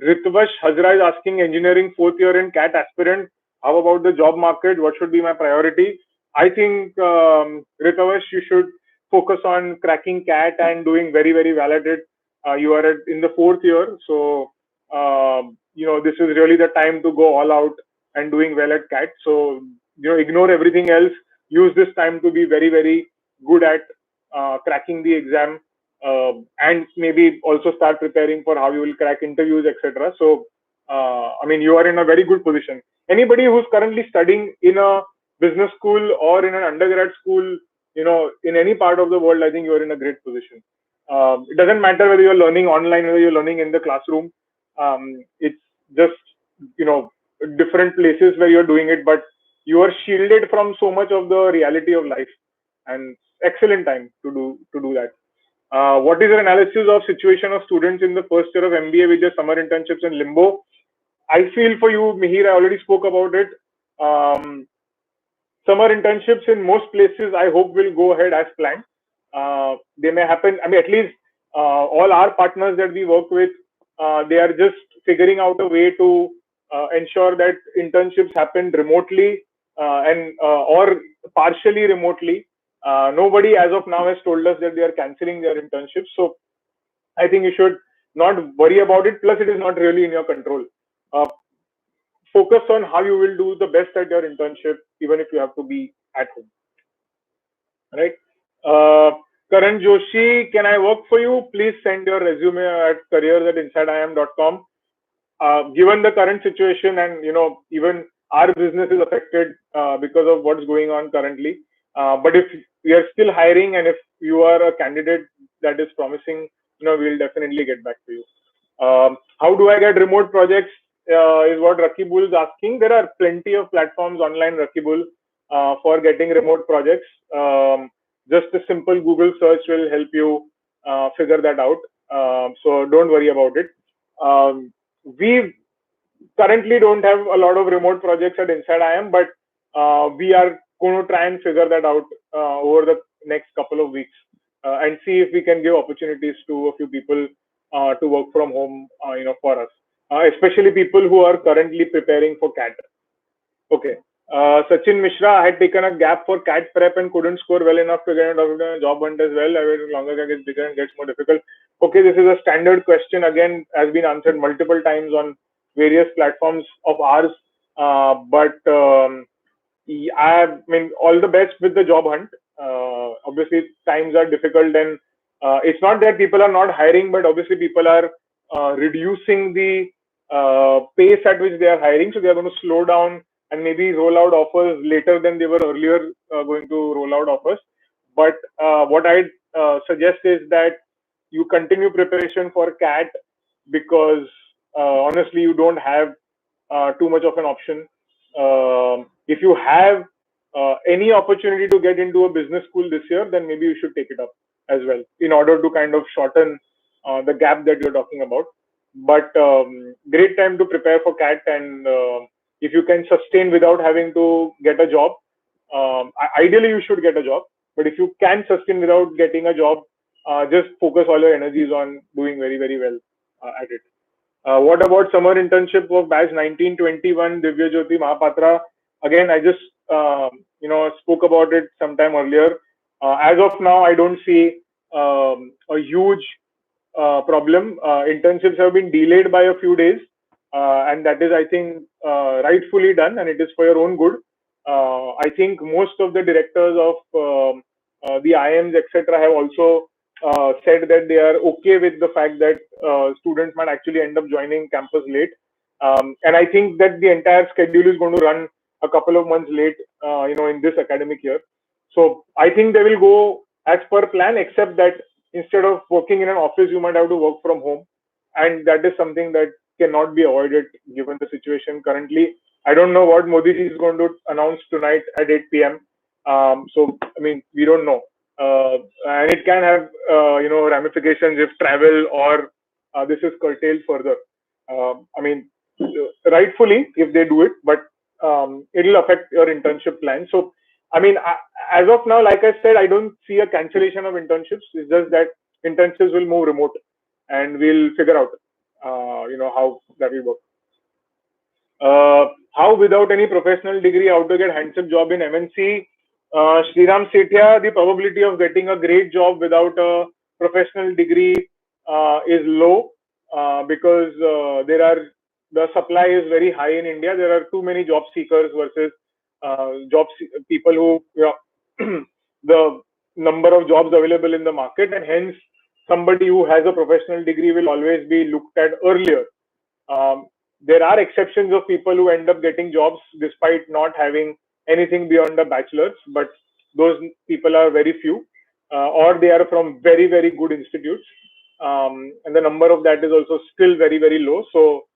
Ritvash Hazra is asking engineering fourth year in CAT aspirant. How about the job market? What should be my priority? I think Ritvash, you should focus on cracking CAT and doing very very well at it. You are in the fourth year, so this is really the time to go all out and doing well at CAT. So ignore everything else. Use this time to be very very good at cracking the exam, and maybe also start preparing for how you will crack interviews, etc. So, you are in a very good position. Anybody who's currently studying in a business school or in an undergrad school, in any part of the world, I think you are in a great position. It doesn't matter whether you're learning online, whether you're learning in the classroom. It's just, different places where you're doing it, but you are shielded from so much of the reality of life, and excellent time to do that. What is your analysis of situation of students in the first year of MBA with their summer internships in limbo? I feel for you, Mihir, I already spoke about it. Summer internships in most places, I hope, will go ahead as planned. They may happen. At least all our partners that we work with, they are just figuring out a way to ensure that internships happen remotely, and or partially remotely. Nobody as of now has told us that they are canceling their internships. So I think you should not worry about it. Plus, it is not really in your control. Uh, Focus on how you will do the best at your internship, even if you have to be at home. Right? Karan Joshi, can I work for you? Please send your resume at careers@insideiim.com. Given the current situation, and even our business is affected because of what's going on currently. But if we are still hiring, and if you are a candidate that is promising, we'll definitely get back to you. How do I get remote projects? Is what Rakibul is asking. There are plenty of platforms online, Rakibul, for getting remote projects. Just a simple Google search will help you figure that out. So don't worry about it. We currently don't have a lot of remote projects at InsideIIM, but we are going to try and figure that out over the next couple of weeks, and see if we can give opportunities to a few people to work from home, for us, especially people who are currently preparing for CAT. Okay. Sachin Mishra, I had taken a gap for CAT prep and couldn't score well enough to get a job hunt as well. I waited longer, it gets bigger and gets more difficult. Okay, this is a standard question. Again, has been answered multiple times on various platforms of ours. But all the best with the job hunt. Obviously, times are difficult, and it's not that people are not hiring, but obviously people are reducing the pace at which they are hiring. So they are going to slow down and maybe roll out offers later than they were earlier going to roll out offers. But what I'd suggest is that you continue preparation for CAT, because honestly, you don't have too much of an option. If you have any opportunity to get into a business school this year, then maybe you should take it up as well, in order to kind of shorten the gap that you're talking about. But great time to prepare for CAT, and if you can sustain without having to get a job, ideally you should get a job. But if you can sustain without getting a job, just focus all your energies on doing very very well at it. What about summer internship of batch 1921, Divya Jyoti Mahapatra? Again, I just spoke about it sometime earlier. As of now, I don't see a huge problem. Internships have been delayed by a few days, and that is, I think, rightfully done, and it is for your own good. I think most of the directors of the IIMs, etc., have also said that they are okay with the fact that students might actually end up joining campus late. And I think that the entire schedule is going to run a couple of months late, in this academic year. So I think they will go as per plan, except that instead of working in an office, you might have to work from home. And that is something that cannot be avoided given the situation currently. I don't know what Modi ji is going to announce tonight at 8 p.m. So, we don't know. And it can have, ramifications if travel or this is curtailed further. Rightfully, if they do it, but it'll affect your internship plan. So, as of now, like I said, I don't see a cancellation of internships. It's just that internships will move remote, and we'll figure out how that will work. How without any professional degree, how to get handsome job in MNC? Sriram Sethia, the probability of getting a great job without a professional degree is low because the supply is very high in India. There are too many job seekers versus people who, the number of jobs available in the market, and hence somebody who has a professional degree will always be looked at earlier. Um, there are exceptions of people who end up getting jobs despite not having anything beyond a bachelor's, but those people are very few, or they are from very, very good institutes. And the number of that is also still very, very low. So,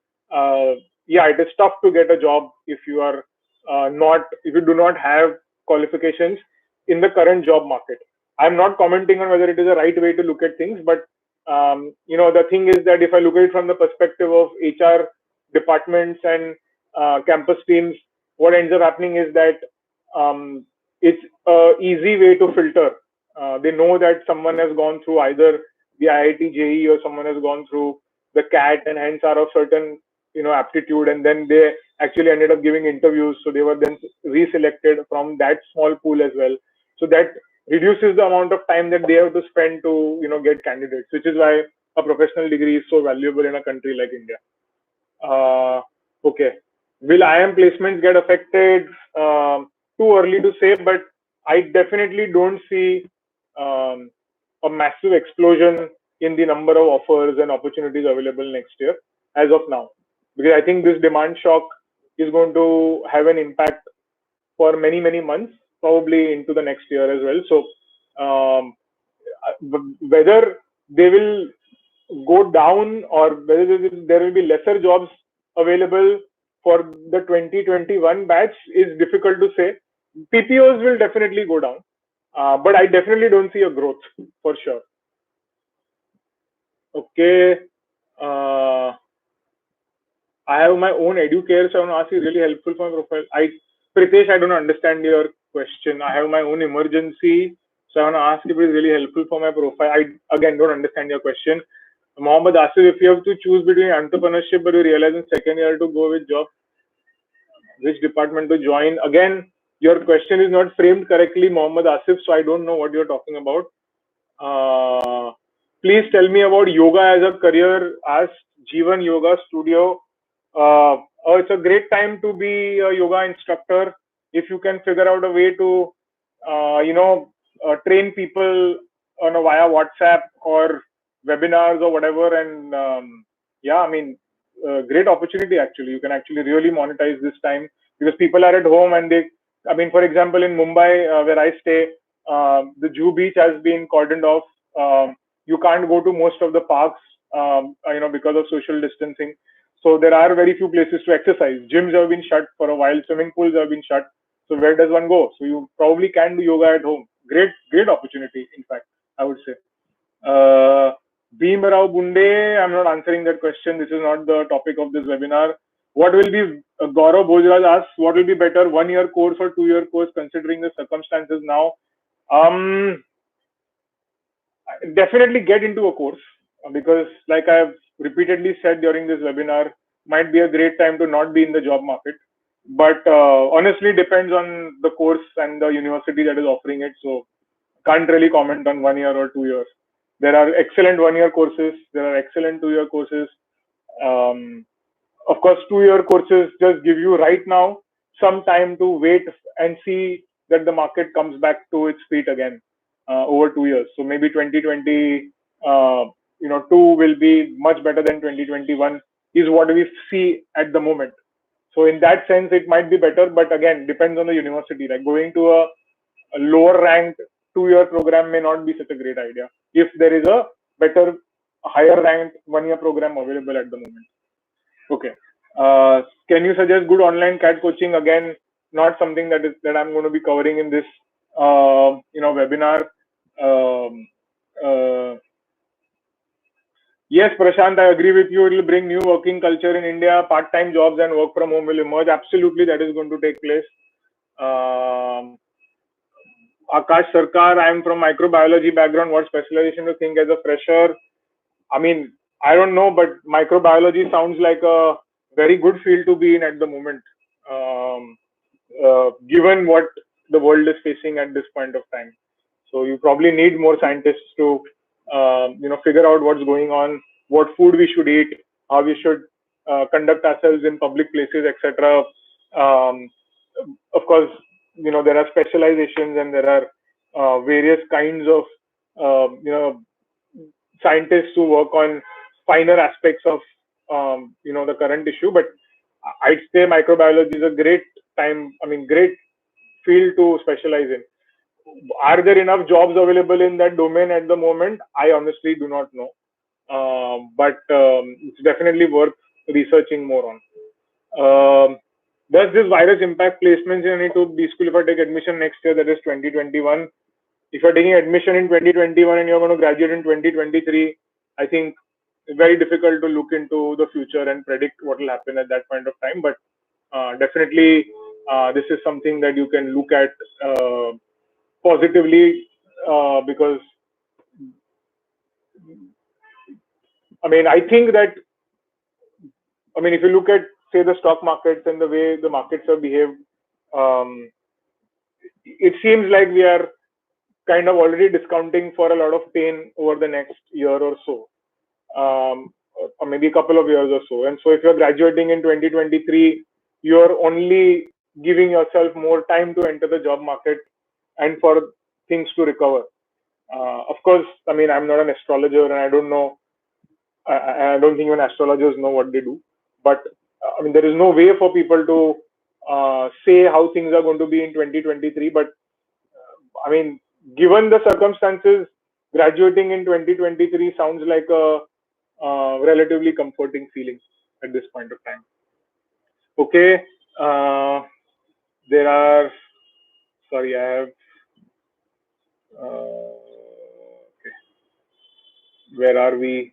yeah, it is tough to get a job if you are if you do not have qualifications in the current job market. I'm not commenting on whether it is a right way to look at things, but the thing is that if I look at it from the perspective of HR departments and campus teams, what ends up happening is that it's a easy way to filter. They know that someone has gone through either the IIT-JEE or someone has gone through the CAT and hence are of certain aptitude, and then they actually ended up giving interviews, so they were then reselected from that small pool as well. So that reduces the amount of time that they have to spend to get candidates, which is why a professional degree is so valuable in a country like India. Okay, will IIM placements get affected? Too early to say, but I definitely don't see um, a massive explosion in the number of offers and opportunities available next year as of now, because I think this demand shock is going to have an impact for many, many months, probably into the next year as well. So um, whether they will go down or whether there will be lesser jobs available for the 2021 batch is difficult to say. PPOs will definitely go down, but I definitely don't see a growth for sure. Okay. Uh, I have my own educare, so I want to ask you, really helpful for my profile. Pritesh, I don't understand your question. I have my own emergency, so I want to ask if it is really helpful for my profile. I again don't understand your question. Mohammed Asif, if you have to choose between entrepreneurship but you realize in second year to go with job, which department to join? Again, your question is not framed correctly, Mohammed Asif, so I don't know what you're talking about. Please tell me about yoga as a career. Ask Jeevan Yoga Studio. It's a great time to be a yoga instructor if you can figure out a way to, train people via WhatsApp or webinars or whatever. And yeah, I mean, great opportunity actually. You can actually really monetize this time because people are at home and for example, in Mumbai, where I stay, the Juhu beach has been cordoned off. You can't go to most of the parks, because of social distancing. So there are very few places to exercise. Gyms have been shut for a while. Swimming pools have been shut. So where does one go? So you probably can do yoga at home. Great, great opportunity. In fact, I would say. Bhimrao Bunde, I'm not answering that question. This is not the topic of this webinar. What will be, Gaurav Bhojraj asks, what will be better, 1 year course or 2 year course considering the circumstances now? Definitely get into a course because, like I've repeatedly said during this webinar, might be a great time to not be in the job market. But honestly, depends on the course and the university that is offering it. So can't really comment on 1 year or 2 years. There are excellent 1 year courses. There are excellent 2 year courses. Of course, 2 year courses just give you right now some time to wait and see that the market comes back to its feet again over 2 years. So maybe 2020, two will be much better than 2021 is what we see at the moment. So in that sense, it might be better, but again, depends on the university. Like going to a lower ranked 2 year program may not be such a great idea if there is a better, higher ranked 1 year program available at the moment. Okay. Can you suggest good online CAT coaching? Again, not something that I'm going to be covering in this webinar. Yes, Prashant, I agree with you. It will bring new working culture in India. Part-time jobs and work from home will emerge. Absolutely, that is going to take place. Akash Sarkar, I am from microbiology background. What specialization do you think as a fresher? I mean, I don't know, but microbiology sounds like a very good field to be in at the moment, given what the world is facing at this point of time. So you probably need more scientists to, figure out what's going on, what food we should eat, how we should conduct ourselves in public places, etc. Um, of course, there are specializations and there are various kinds of, scientists who work on finer aspects of, the current issue. But I'd say microbiology is a great great field to specialize in. Are there enough jobs available in that domain at the moment? I honestly do not know. But it's definitely worth researching more on. Does this virus impact placements in any to B school if I take admission next year, that is 2021? If you're taking admission in 2021 and you're going to graduate in 2023, I think it's very difficult to look into the future and predict what will happen at that point of time. But definitely, this is something that you can look at positively, because I think that, if you look at, say, the stock markets and the way the markets have behaved, um, it seems like we are kind of already discounting for a lot of pain over the next year or so, or maybe a couple of years or so. And so, if you're graduating in 2023, you're only giving yourself more time to enter the job market and for things to recover. Of course, I'm not an astrologer and I don't know. I don't think even astrologers know what they do. But there is no way for people to say how things are going to be in 2023. But given the circumstances, graduating in 2023 sounds like a relatively comforting feeling at this point of time. Okay. There are, sorry, I have, okay. Where are we?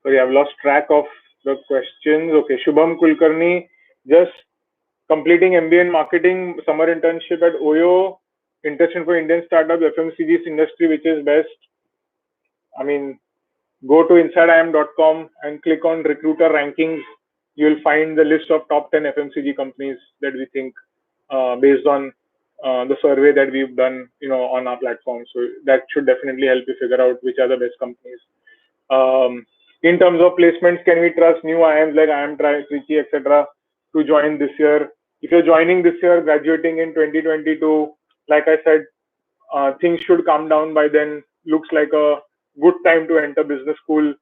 Sorry, I've lost track of the questions. Okay, Shubham Kulkarni, just completing MBA in marketing, summer internship at OYO, interested for Indian startup, FMCG industry, which is best. Go to InsideIIM.com and click on recruiter rankings. You'll find the list of top 10 FMCG companies that we think, based on the survey that we've done, on our platform. So that should definitely help you figure out which are the best companies. In terms of placements, can we trust new IIMs like IIM Trichy, etc., to join this year? If you're joining this year, graduating in 2022, like I said, things should calm down by then. Looks like a good time to enter business school.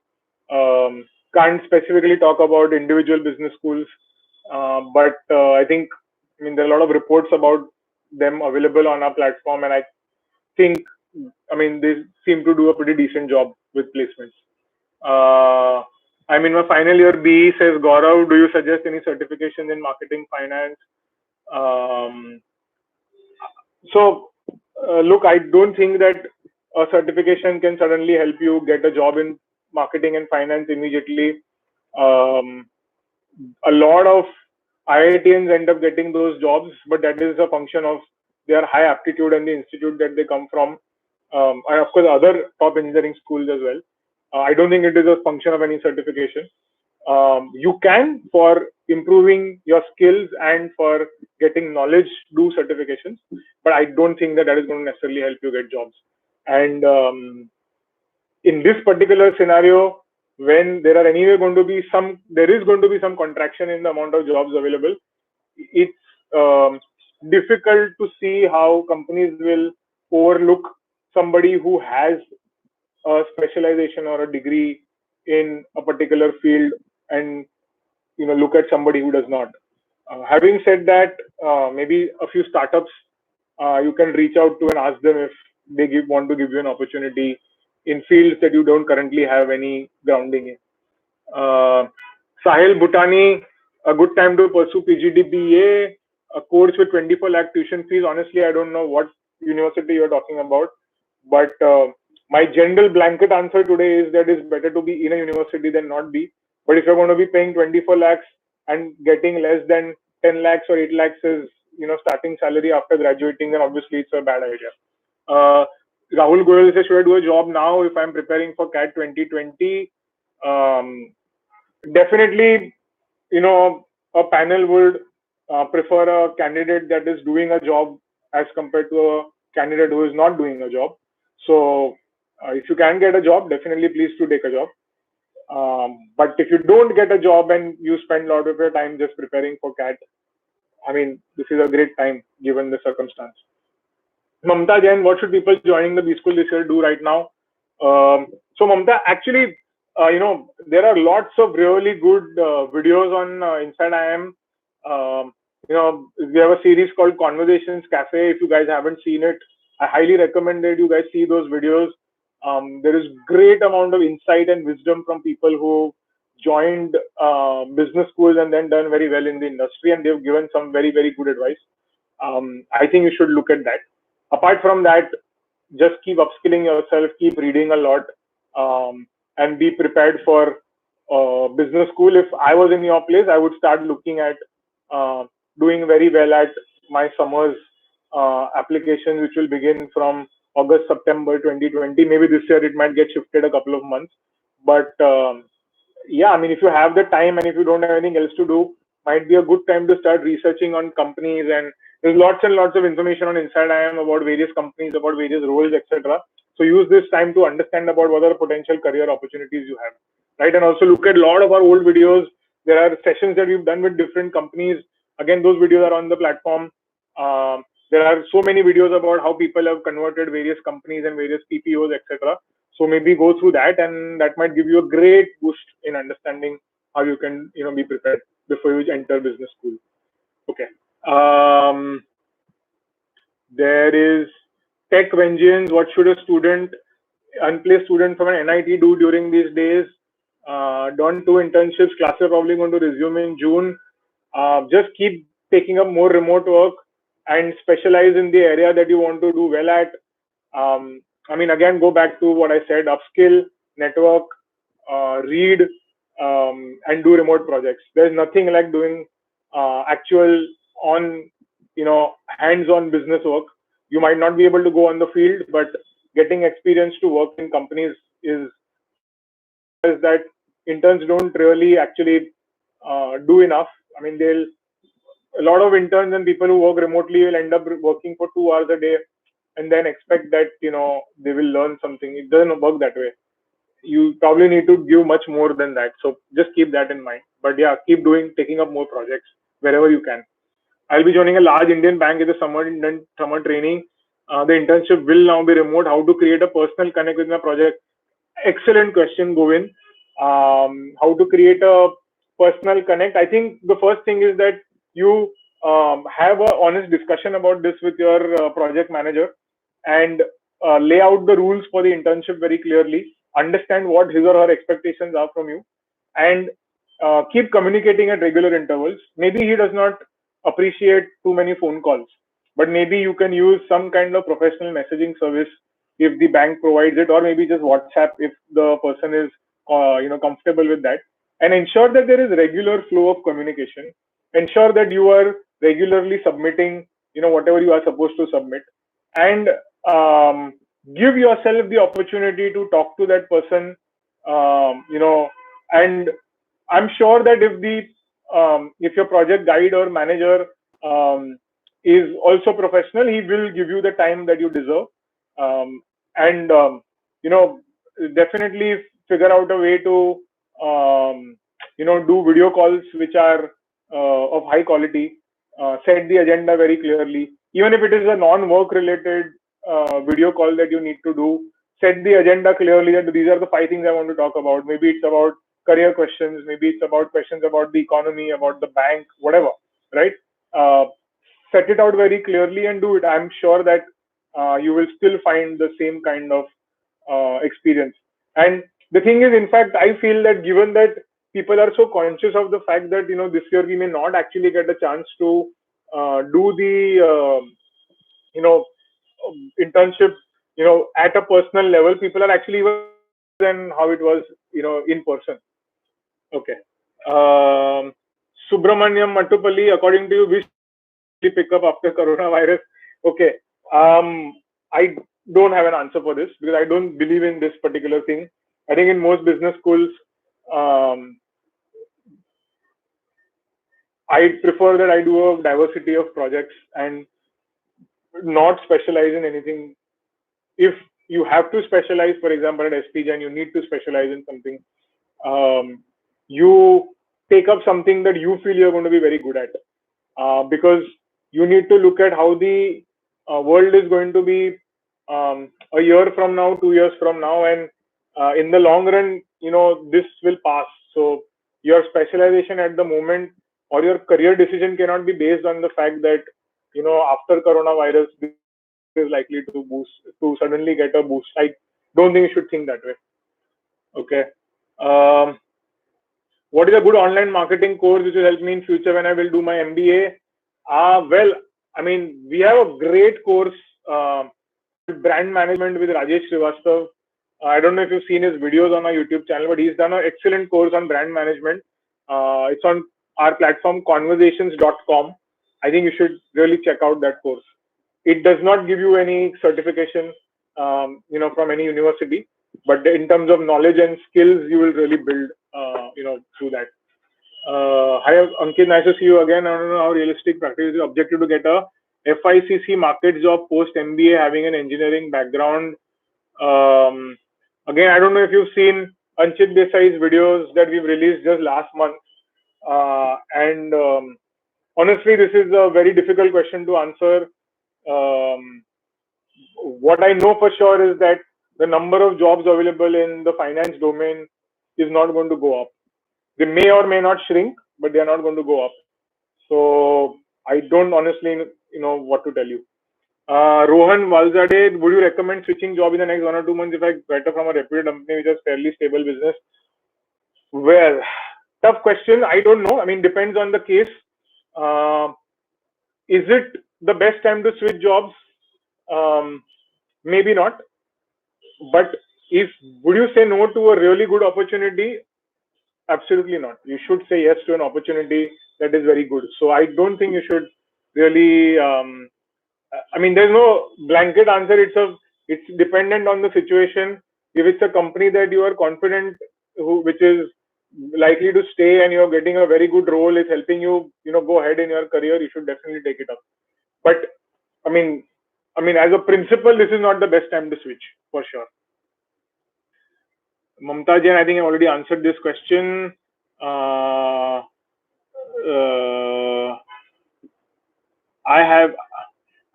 Can't specifically talk about individual business schools, but I think, there are a lot of reports about them available on our platform, and I think, they seem to do a pretty decent job with placements. I'm in my final year BE, says Gaurav. Do you suggest any certifications in marketing, finance? Look, I don't think that a certification can suddenly help you get a job in marketing and finance immediately. A lot of IITians end up getting those jobs, but that is a function of their high aptitude and the institute that they come from, and of course other top engineering schools as well. I don't think it is a function of any certification. You can, for improving your skills and for getting knowledge, do certifications, but I don't think that is going to necessarily help you get jobs. And in this particular scenario, when there is going to be some contraction in the amount of jobs available, it's difficult to see how companies will overlook somebody who has a specialization or a degree in a particular field and look at somebody who does not. Having said that, maybe a few startups you can reach out to and ask them if they want to give you an opportunity in fields that you don't currently have any grounding in. Sahil Bhutani, a good time to pursue PGDBA, a course with 24 lakh tuition fees. Honestly, I don't know what university you're talking about, but my general blanket answer today is that it's better to be in a university than not be. But if you're going to be paying 24 lakhs and getting less than 10 lakhs or 8 lakhs is starting salary after graduating, then obviously it's a bad idea. Rahul Goyal says, should I do a job now if I'm preparing for CAT 2020? Um, Definitely, a panel would prefer a candidate that is doing a job as compared to a candidate who is not doing a job. So, if you can get a job, definitely please to take a job. But if you don't get a job and you spend a lot of your time just preparing for CAT, I mean, this is a great time given the circumstance. Mamta Jain, what should people joining the B School this year do right now? So Mamta, actually, there are lots of really good videos on InsideIIM. We have a series called Conversations Cafe. If you guys haven't seen it, I highly recommend that you guys see those videos. There is great amount of insight and wisdom from people who joined business schools and then done very well in the industry, and they've given some very, very good advice. I think you should look at that. Apart from that, just keep upskilling yourself, keep reading a lot, and be prepared for business school. If I was in your place, I would start looking at doing very well at my summers application, which will begin from August, September 2020. Maybe this year it might get shifted a couple of months. But yeah, I mean, if you have the time and if you don't have anything else to do, might be a good time to start researching on companies. And there's lots and lots of information on InsideIIM about various companies, about various roles, etc. So use this time to understand about what are the potential career opportunities you have, right? And also look at a lot of our old videos. There are sessions that we've done with different companies. Again, those videos are on the platform. There are so many videos about how people have converted various companies and various PPOs, etc. So maybe go through that, and that might give you a great boost in understanding how you can, be prepared before you enter business school. Okay. There is tech vengeance. What should a unplaced student from an NIT do during these days? Don't do internships. Classes are probably going to resume in June. Just keep taking up more remote work and specialize in the area that you want to do well at. I mean, again, go back to what I said: upskill, network, read, and do remote projects. There's nothing like doing actual on, hands-on business work. You might not be able to go on the field, but getting experience to work in companies is that interns don't really actually do enough. I mean, a lot of interns and people who work remotely will end up working for 2 hours a day and then expect that they will learn something. It doesn't work that way. You probably need to give much more than that. So just keep that in mind. But yeah, keep taking up more projects wherever you can. I'll be joining a large Indian bank as a summer training. The internship will now be remote. How to create a personal connect with my project? Excellent question, Govin. How to create a personal connect? I think the first thing is that you have an honest discussion about this with your project manager and lay out the rules for the internship very clearly. Understand what his or her expectations are from you, and keep communicating at regular intervals. Maybe he does not appreciate too many phone calls, but maybe you can use some kind of professional messaging service if the bank provides it, or maybe just WhatsApp if the person is comfortable with that. And ensure that there is regular flow of communication. Ensure that you are regularly submitting whatever you are supposed to submit, and give yourself the opportunity to talk to that person. And I'm sure that if your project guide or manager is also professional, he will give you the time that you deserve. And definitely figure out a way to do video calls which are of high quality. Set the agenda very clearly. Even if it is a non-work related video call that you need to do, set the agenda clearly that these are the 5 things I want to talk about. Maybe it's about career questions, maybe it's about questions about the economy, about the bank, whatever, right? Set it out very clearly and do it. I'm sure that you will still find the same kind of experience. And the thing is, in fact, I feel that given that people are so conscious of the fact that this year we may not actually get a chance to do the internship at a personal level, people are actually even than how it was in person. Okay. Subramaniam Matupalli, according to you, which pick up after coronavirus? Okay. I don't have an answer for this because I don't believe in this particular thing. I think in most business schools, Um, I prefer that I do a diversity of projects and not specialize in anything. If you have to specialize, for example, at SPJ and you need to specialize in something, you take up something that you feel you're going to be very good at, because you need to look at how the world is going to be a year from now, 2 years from now, and in the long run, this will pass. So your specialization at the moment or your career decision cannot be based on the fact that after coronavirus this is likely to suddenly get a boost. I don't think you should think that way. Okay. Um, what is a good online marketing course which will help me in future when I will do my MBA? Well, I mean, we have a great course called Brand Management with Rajesh. I don't know if you've seen his videos on our YouTube channel, but he's done an excellent course on brand management. It's on our platform, Konversations.com. I think you should really check out that course. It does not give you any certification, from any university, but in terms of knowledge and skills, you will really build, through that. Hi, Ankit, nice to see you again. I don't know how realistic practice is objective to get a FICC market job post MBA having an engineering background. Again, I don't know if you've seen Anchit Desai's videos that we've released just last month. And honestly, this is a very difficult question to answer. What I know for sure is that the number of jobs available in the finance domain is not going to go up. They may or may not shrink, but they are not going to go up. So I don't honestly what to tell you. Rohan Valzade, would you recommend switching job in the next 1 or 2 months if I better from a reputed company which has fairly stable business? Well, tough question. I don't know. I mean, depends on the case. Is it the best time to switch jobs? Maybe not. But would you say no to a really good opportunity? Absolutely not. You should say yes to an opportunity that is very good. So I don't think you should really. I mean, there's no blanket answer. It's dependent on the situation. If it's a company that you are confident, which is likely to stay, and you're getting a very good role, it's helping you, go ahead in your career, you should definitely take it up. But I mean, as a principle, this is not the best time to switch for sure. Mamta Jain, I think I already answered this question.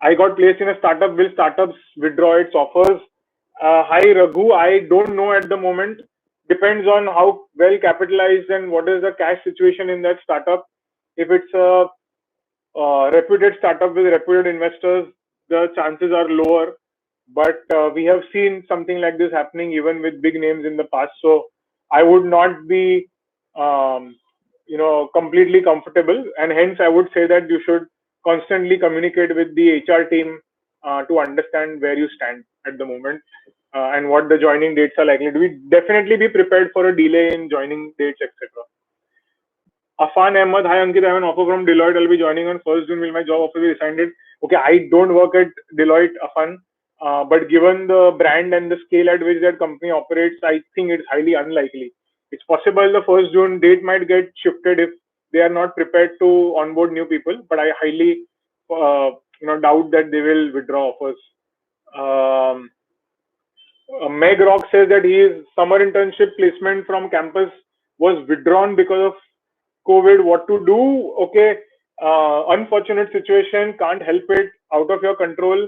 I got placed in a startup. Will startups withdraw its offers? Hi Raghu, I don't know at the moment. Depends on how well capitalized and what is the cash situation in that startup. If it's a reputed startup with reputed investors, the chances are lower. But we have seen something like this happening even with big names in the past. So I would not be, completely comfortable. And hence, I would say that you should constantly communicate with the HR team to understand where you stand at the moment and what the joining dates are likely to be. Definitely be prepared for a delay in joining dates, etc. Afan Ahmed, hi Ankit, I have an offer from Deloitte. I'll be joining on 1st June. Will my job offer be rescinded? Okay, I don't work at Deloitte, Afan, but given the brand and the scale at which that company operates, I think it's highly unlikely. It's possible the 1st June date might get shifted if they are not prepared to onboard new people, but I highly, doubt that they will withdraw offers. Meg Rock says that his summer internship placement from campus was withdrawn because of COVID. What to do? Okay, unfortunate situation, can't help it, out of your control.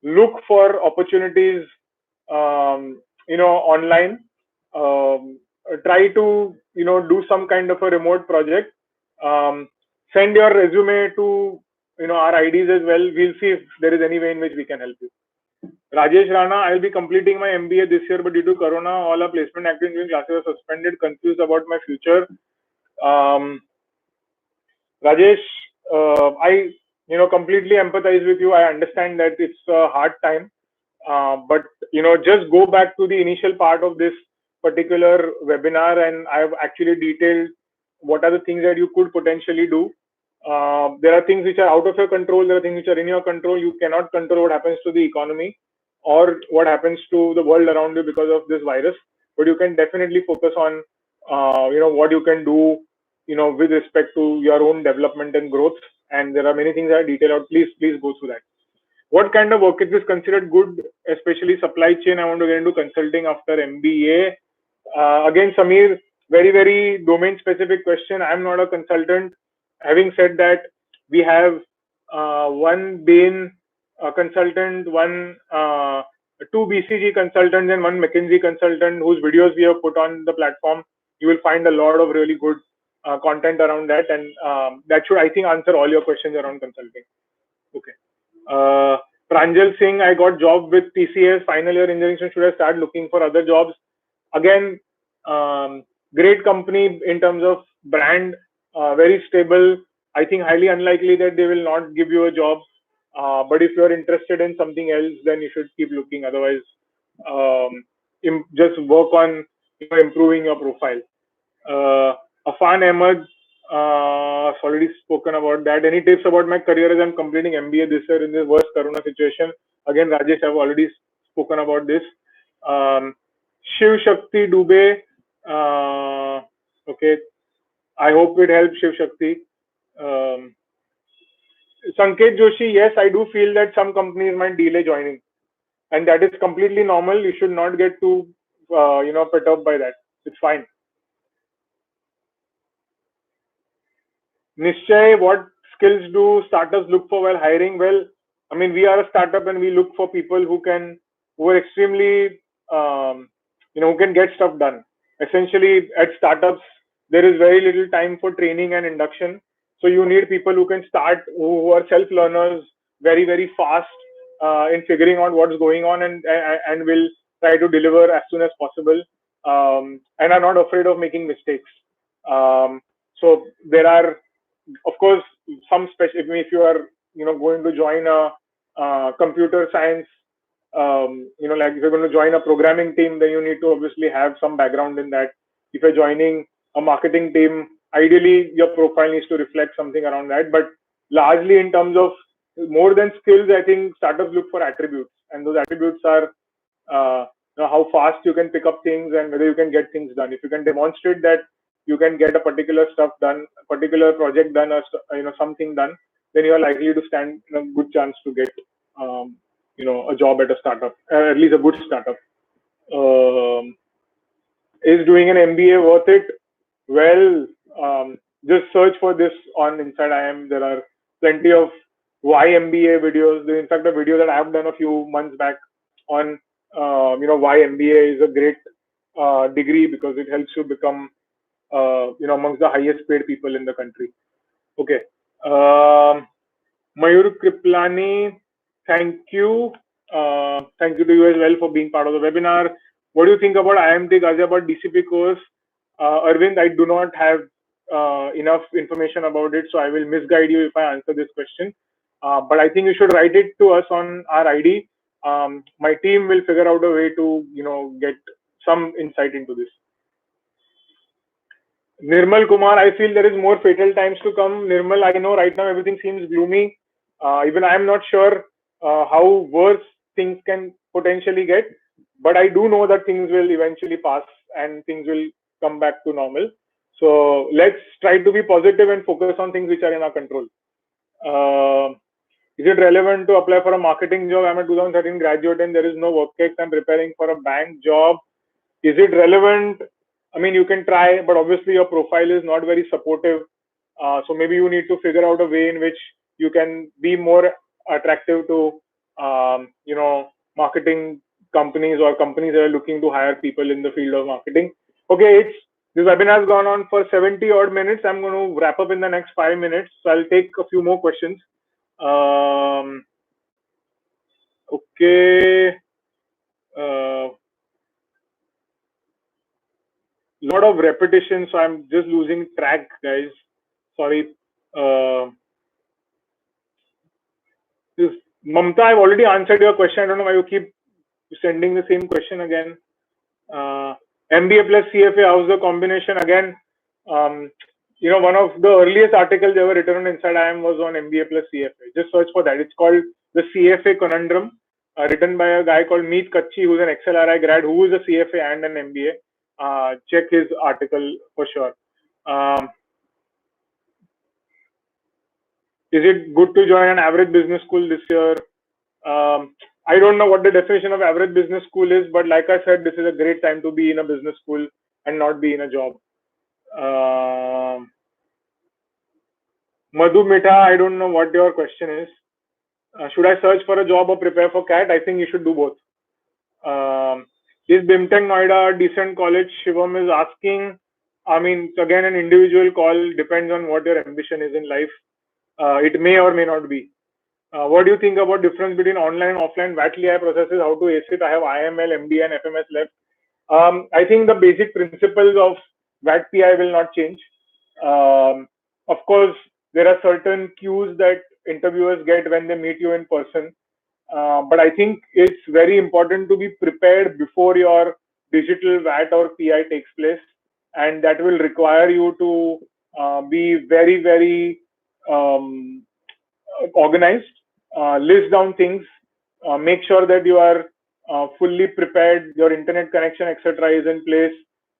Look for opportunities, online. Try to, do some kind of a remote project. Send your resume to, our IDs as well. We'll see if there is any way in which we can help you. Rajesh Rana, I'll be completing my MBA this year, but due to Corona, all our placement activities classes are suspended. Confused about my future. Rajesh, I completely empathize with you. I understand that it's a hard time, but just go back to the initial part of this particular webinar, and I've actually detailed what are the things that you could potentially do. There are things which are out of your control. There are things which are in your control. You cannot control what happens to the economy or what happens to the world around you because of this virus. but you can definitely focus on what you can do with respect to your own development and growth. And there are many things I detail out. Please go through that. What kind of work is considered good, especially supply chain? I want to get into consulting after MBA. Again, Samir, very domain specific question. I'm not a consultant. Having said that, we have one Bain consultant, two BCG consultants, and one McKinsey consultant whose videos we have put on the platform. You will find a lot of really good content around that, and that should, I think, answer all your questions around consulting. Okay. Pranjal Singh, I got job with TCS, final year engineering student. Should I start looking for other jobs? Again, great company in terms of brand, very stable. I think highly unlikely that they will not give you a job. But if you're interested in something else, then you should keep looking. Otherwise, just work on improving your profile. Afan Ahmed, already spoken about that. Any tips about my career as I'm completing MBA this year in the worst Corona situation? Again, Rajesh, I've already spoken about this. Shiv Shakti Dubey. Okay. I hope it helps, Shiv Shakti. Sanket Joshi, yes, I do feel that some companies might delay joining, and that is completely normal. You should not get too, perturbed by that. It's fine. Nishchay, what skills do startups look for while hiring? Well, I mean, we are a startup and we look for people who are extremely, who can get stuff done. Essentially, at startups, there is very little time for training and induction. So you need people who can start, who are self-learners, very fast in figuring out what's going on and will try to deliver as soon as possible, and are not afraid of making mistakes. So there are, of course, some special. If you are, going to join a computer science, like if you're going to join a programming team, then you need to obviously have some background in that. If you're joining a marketing team, ideally your profile needs to reflect something around that. But largely, in terms of more than skills, I think startups look for attributes, and those attributes are how fast you can pick up things and whether you can get things done. If you can demonstrate that you can get a particular stuff done, a particular project done, or something done, then you are likely to stand a good chance to get a job at a startup, at least a good startup. Is doing an MBA worth it? Well, just search for this on InsideIIM. There are plenty of why MBA videos. There's in fact a video that I have done a few months back on why MBA is a great degree, because it helps you become amongst the highest paid people in the country. Okay. Mayur Kriplani, thank you. Thank you to you as well for being part of the webinar. What do you think about IMT Ghaziabad DCP course? Arvind, I do not have enough information about it, so I will misguide you if I answer this question. But I think you should write it to us on our ID. My team will figure out a way to, get some insight into this. Nirmal Kumar, I feel there is more fatal times to come. Nirmal, I know right now everything seems gloomy. Even I am not sure how worse things can potentially get, but I do know that things will eventually pass and things will come back to normal. So let's try to be positive and focus on things which are in our control. Is it relevant to apply for a marketing job? I'm a 2013 graduate and there is no work case. I'm preparing for a bank job. Is it relevant? I mean, you can try, but obviously your profile is not very supportive. So maybe you need to figure out a way in which you can be more attractive to, marketing companies or companies that are looking to hire people in the field of marketing. Okay, this webinar has gone on for 70 odd minutes. I'm going to wrap up in the next 5 minutes. So I'll take a few more questions. Okay. Lot of repetition, so I'm just losing track, guys. Sorry. Mamta, I've already answered your question. I don't know why you keep sending the same question again. MBA plus CFA, how's the combination? Again, one of the earliest articles ever written on InsideIIM was on MBA plus CFA. Just search for that. It's called The CFA Conundrum, written by a guy called Meet Kachi, who's an XLRI grad, who is a CFA and an MBA. check his article for sure. Is it good to join an average business school this year? I don't know what the definition of average business school is, but like I said, this is a great time to be in a business school and not be in a job. Madhu Mitha, I don't know what your question is. Should I search for a job or prepare for CAT? I think you should do both. Is BIMTech Noida a decent college? Shivam is asking. I mean, it's again an individual call, depends on what your ambition is in life. It may or may not be. What do you think about difference between online and offline VAT/EI processes? How to ace it? I have IML, MD, and FMS left. I think the basic principles of VAT/PI will not change. Of course, there are certain cues that interviewers get when they meet you in person. But I think it's very important to be prepared before your digital VAT or PI takes place, and that will require you to be very, very organized, list down things, make sure that you are fully prepared, your internet connection, etc., is in place.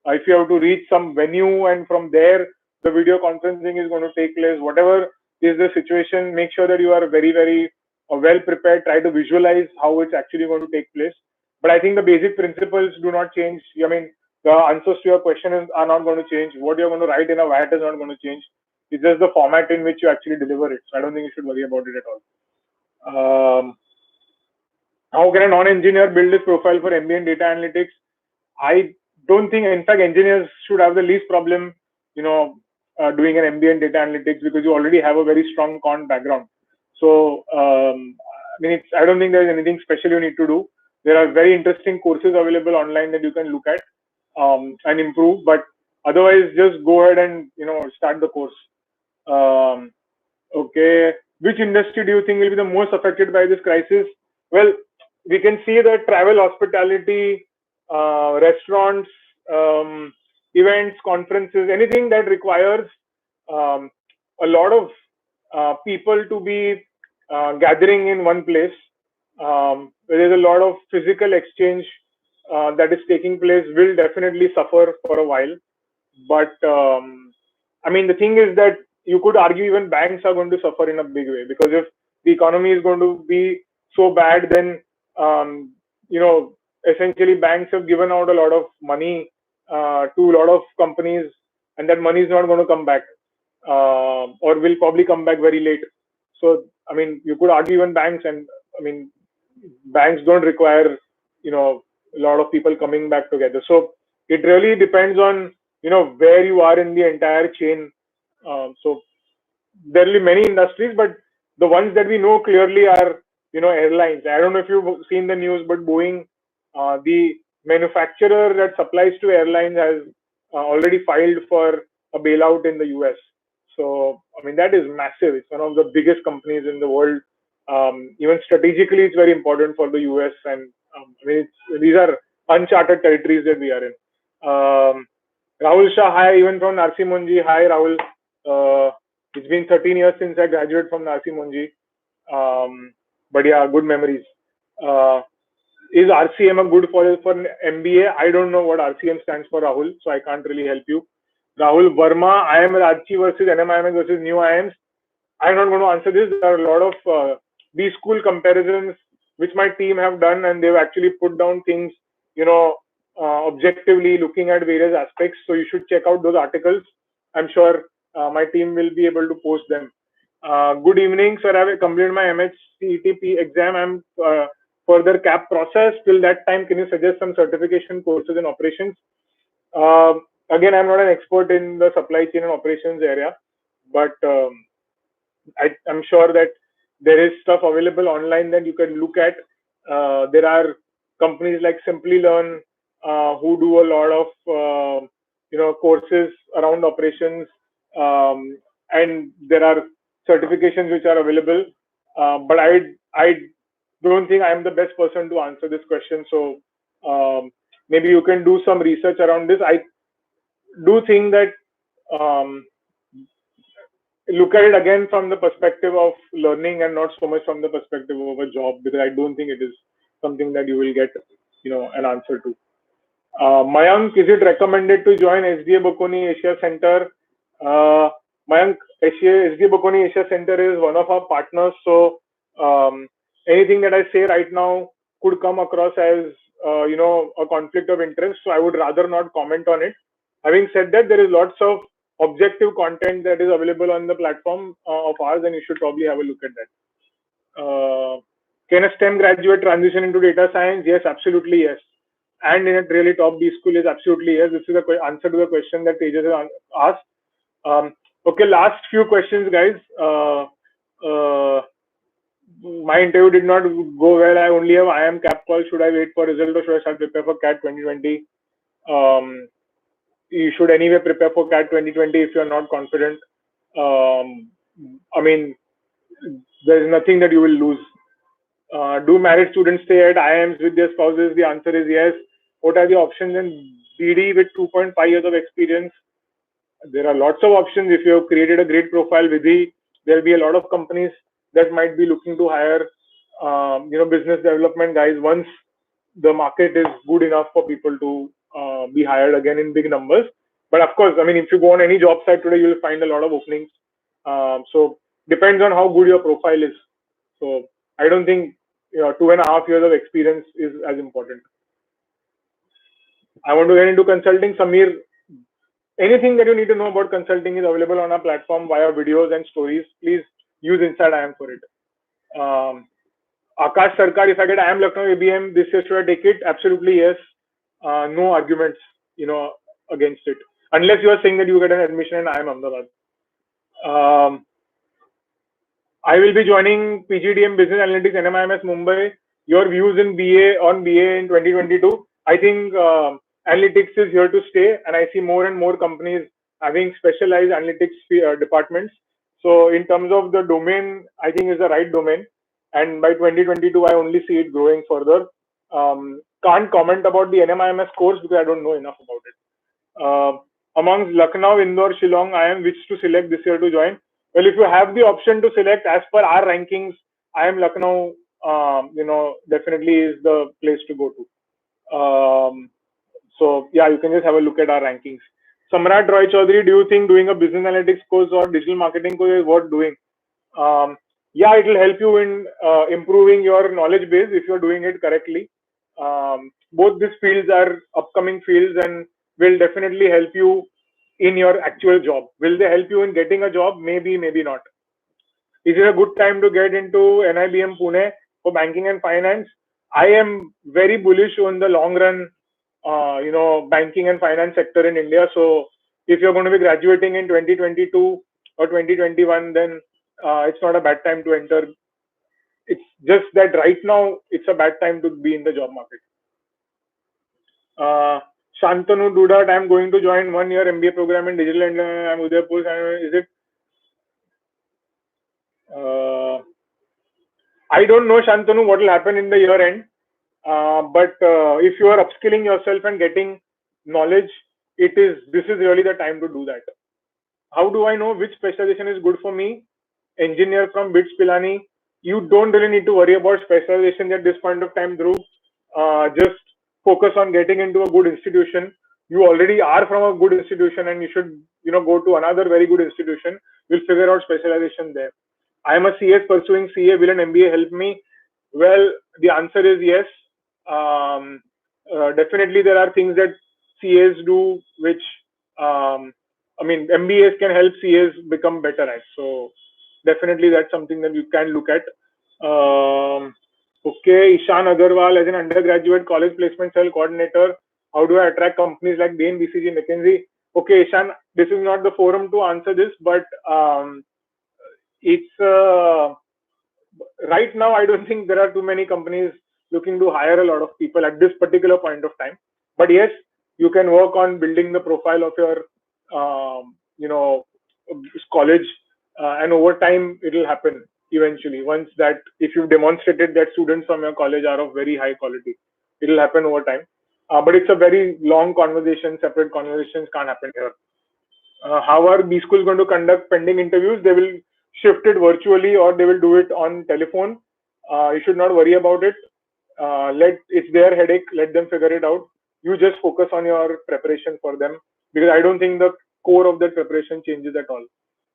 If you have to reach some venue and from there the video conferencing is going to take place, whatever is the situation, make sure that you are very, very well prepared. Try to visualize how it's actually going to take place. But I think the basic principles do not change. I mean, the answers to your questions are not going to change. What you're going to write in a VAT is not going to change. It's just the format in which you actually deliver it. So I don't think you should worry about it at all. How can a non-engineer build his profile for MBA in data analytics? I don't think, in fact, engineers should have the least problem, doing an MBA in data analytics, because you already have a very strong quant background. So, I don't think there's anything special you need to do. There are very interesting courses available online that you can look at and improve. But otherwise, just go ahead and start the course. Okay, which industry do you think will be the most affected by this crisis? Well, we can see that travel, hospitality, restaurants, events, conferences, anything that requires a lot of people to be gathering in one place. There is a lot of physical exchange that is taking place, will definitely suffer for a while. But the thing is that you could argue even banks are going to suffer in a big way, because if the economy is going to be so bad, then essentially banks have given out a lot of money to a lot of companies, and that money is not going to come back, or will probably come back very late. So you could argue even banks, and banks don't require a lot of people coming back together. So it really depends on where you are in the entire chain. So there will be many industries, but the ones that we know clearly are airlines. I don't know if you've seen the news, but Boeing, the manufacturer that supplies to airlines, has already filed for a bailout in the US. So that is massive. It's one of the biggest companies in the world. Even strategically, it's very important for the US, and these are uncharted territories that we are in. Rahul Shah, hi, even from Narsi Munji. Hi, Rahul. It's been 13 years since I graduated from Narsi Munji. But yeah, good memories. Is RCM a good for MBA? I don't know what RCM stands for, Rahul, so I can't really help you. Rahul Verma, IIM Rachi versus NMIMS versus new IIMs. I'm not going to answer this. There are a lot of B-school comparisons which my team have done, and they've actually put down things, objectively looking at various aspects. So you should check out those articles. I'm sure my team will be able to post them. Good evening, sir. I have completed my MHCETP exam. I'm further CAP process. Till that time, can you suggest some certification courses in operations? Again, I'm not an expert in the supply chain and operations area, but I'm sure that there is stuff available online that you can look at. There are companies like Simply Learn who do a lot of courses around operations, and there are certifications which are available. But I don't think I'm the best person to answer this question. So maybe you can do some research around this. I do think that look at it again from the perspective of learning and not so much from the perspective of a job, because I don't think it is something that you will get an answer to. Mayank, is it recommended to join SDA Bocconi Asia Center? Mayank, SDA Bocconi Asia Center is one of our partners, so anything that I say right now could come across as a conflict of interest. So I would rather not comment on it. Having said that, there is lots of objective content that is available on the platform of ours, and you should probably have a look at that. Can a STEM graduate transition into data science? Yes, absolutely yes. And in a really top B school is absolutely yes. This is the answer to the question that Tejas has asked. Okay, last few questions, guys. My interview did not go well. I only have IIM cap call. Should I wait for result or should I start prepare for CAT 2020? You should anyway prepare for CAT 2020 if you're not confident. I mean, there's nothing that you will lose. Do married students stay at IIMs with their spouses? The answer is yes. What are the options in BD with 2.5 years of experience? There are lots of options. If you have created a great profile with there'll be a lot of companies that might be looking to hire, business development guys once the market is good enough for people to be hired again in big numbers. But of course, I mean, if you go on any job site today, you'll find a lot of openings. So depends on how good your profile is. So I don't think 2.5 years of experience is as important. I want to get into consulting. Samir, anything that you need to know about consulting is available on our platform via videos and stories. Please use InsideIIM for it. Akash Sarkar, if I get IIM Lucknow ABM this year, should I take it? Absolutely yes. No arguments, against it. Unless you are saying that you get an admission in IIM Ahmedabad. I will be joining PGDM Business Analytics NMIMS Mumbai. Your views in BA in 2022. I think analytics is here to stay, and I see more and more companies having specialized analytics departments. So in terms of the domain, I think is the right domain. And by 2022, I only see it growing further. Can't comment about the NMIMS course because I don't know enough about it. Amongst Lucknow, Indore, Shillong, I am which to select this year to join. Well, if you have the option to select as per our rankings, IIM Lucknow, definitely is the place to go to. So yeah, you can just have a look at our rankings. Samrat Roy Chaudhary, do you think doing a business analytics course or digital marketing course is worth doing? Yeah, it will help you in improving your knowledge base if you're doing it correctly. Both these fields are upcoming fields and will definitely help you in your actual job. Will they help you in getting a job? Maybe, maybe not. Is it a good time to get into NIBM Pune for banking and finance? I am very bullish on the long run, banking and finance sector in India. So if you're going to be graduating in 2022 or 2021, then it's not a bad time to enter. It's just that right now it's a bad time to be in the job market. Shantanu Dudat, I'm going to join 1 year MBA program in digital and I'm Udaipur. Is it? I don't know, Shantanu, what will happen in the year end. But if you are upskilling yourself and getting knowledge, this is really the time to do that. How do I know which specialization is good for me? Engineer from BITS Pilani. You don't really need to worry about specialization at this point of time, Dhruv. Just focus on getting into a good institution. You already are from a good institution and you should, go to another very good institution. You'll figure out specialization there. I am a CS pursuing CA. Will an MBA help me? Well, the answer is yes. Definitely there are things that CAs do which, MBAs can help CAs become better at. So definitely that's something that you can look at. Okay, Ishan Agarwal, as an undergraduate college placement cell coordinator, how do I attract companies like Bain, BCG, McKinsey? Okay, Ishan, this is not the forum to answer this, but it's right now I don't think there are too many companies looking to hire a lot of people at this particular point of time. But yes, you can work on building the profile of your college, and over time it will happen eventually. Once that, if you've demonstrated that students from your college are of very high quality, it will happen over time. But it's a very long conversation. Separate conversations can't happen here. How are B schools going to conduct pending interviews? They will shift it virtually or they will do it on telephone. You should not worry about it. It's their headache. Let them figure it out. you just focus on your preparation for them, because I don't think the core of the preparation changes at all.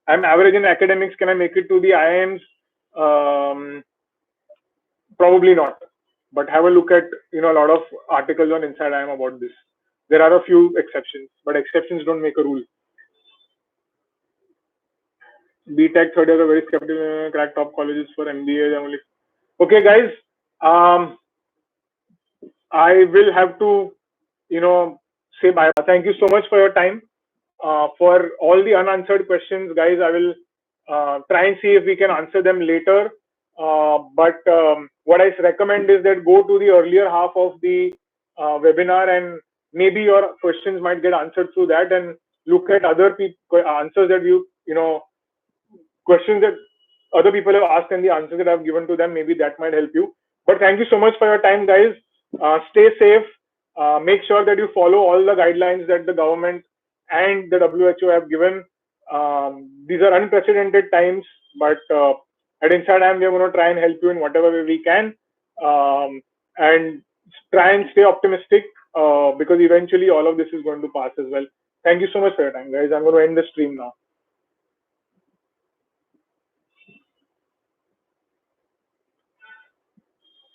I'm average in academics. Can I make it to the IIMs? Probably not. But have a look at a lot of articles on InsideIIM about this. There are a few exceptions, but exceptions don't make a rule. BTech third year are very skeptical. Crack top colleges for MBA only. Okay, guys. I will have to, say bye. Thank you so much for your time. For all the unanswered questions, guys, I will try and see if we can answer them later. But what I recommend is that go to the earlier half of the webinar, and maybe your questions might get answered through that, and look at other answers that questions that other people have asked and the answers that I've given to them. Maybe that might help you. But thank you so much for your time, guys. Stay safe. Make sure that you follow all the guidelines that the government and the WHO have given. These are unprecedented times, but at InsideIIM, we are going to try and help you in whatever way we can, and try and stay optimistic, because eventually all of this is going to pass as well. Thank you so much for your time, guys. I'm going to end the stream now.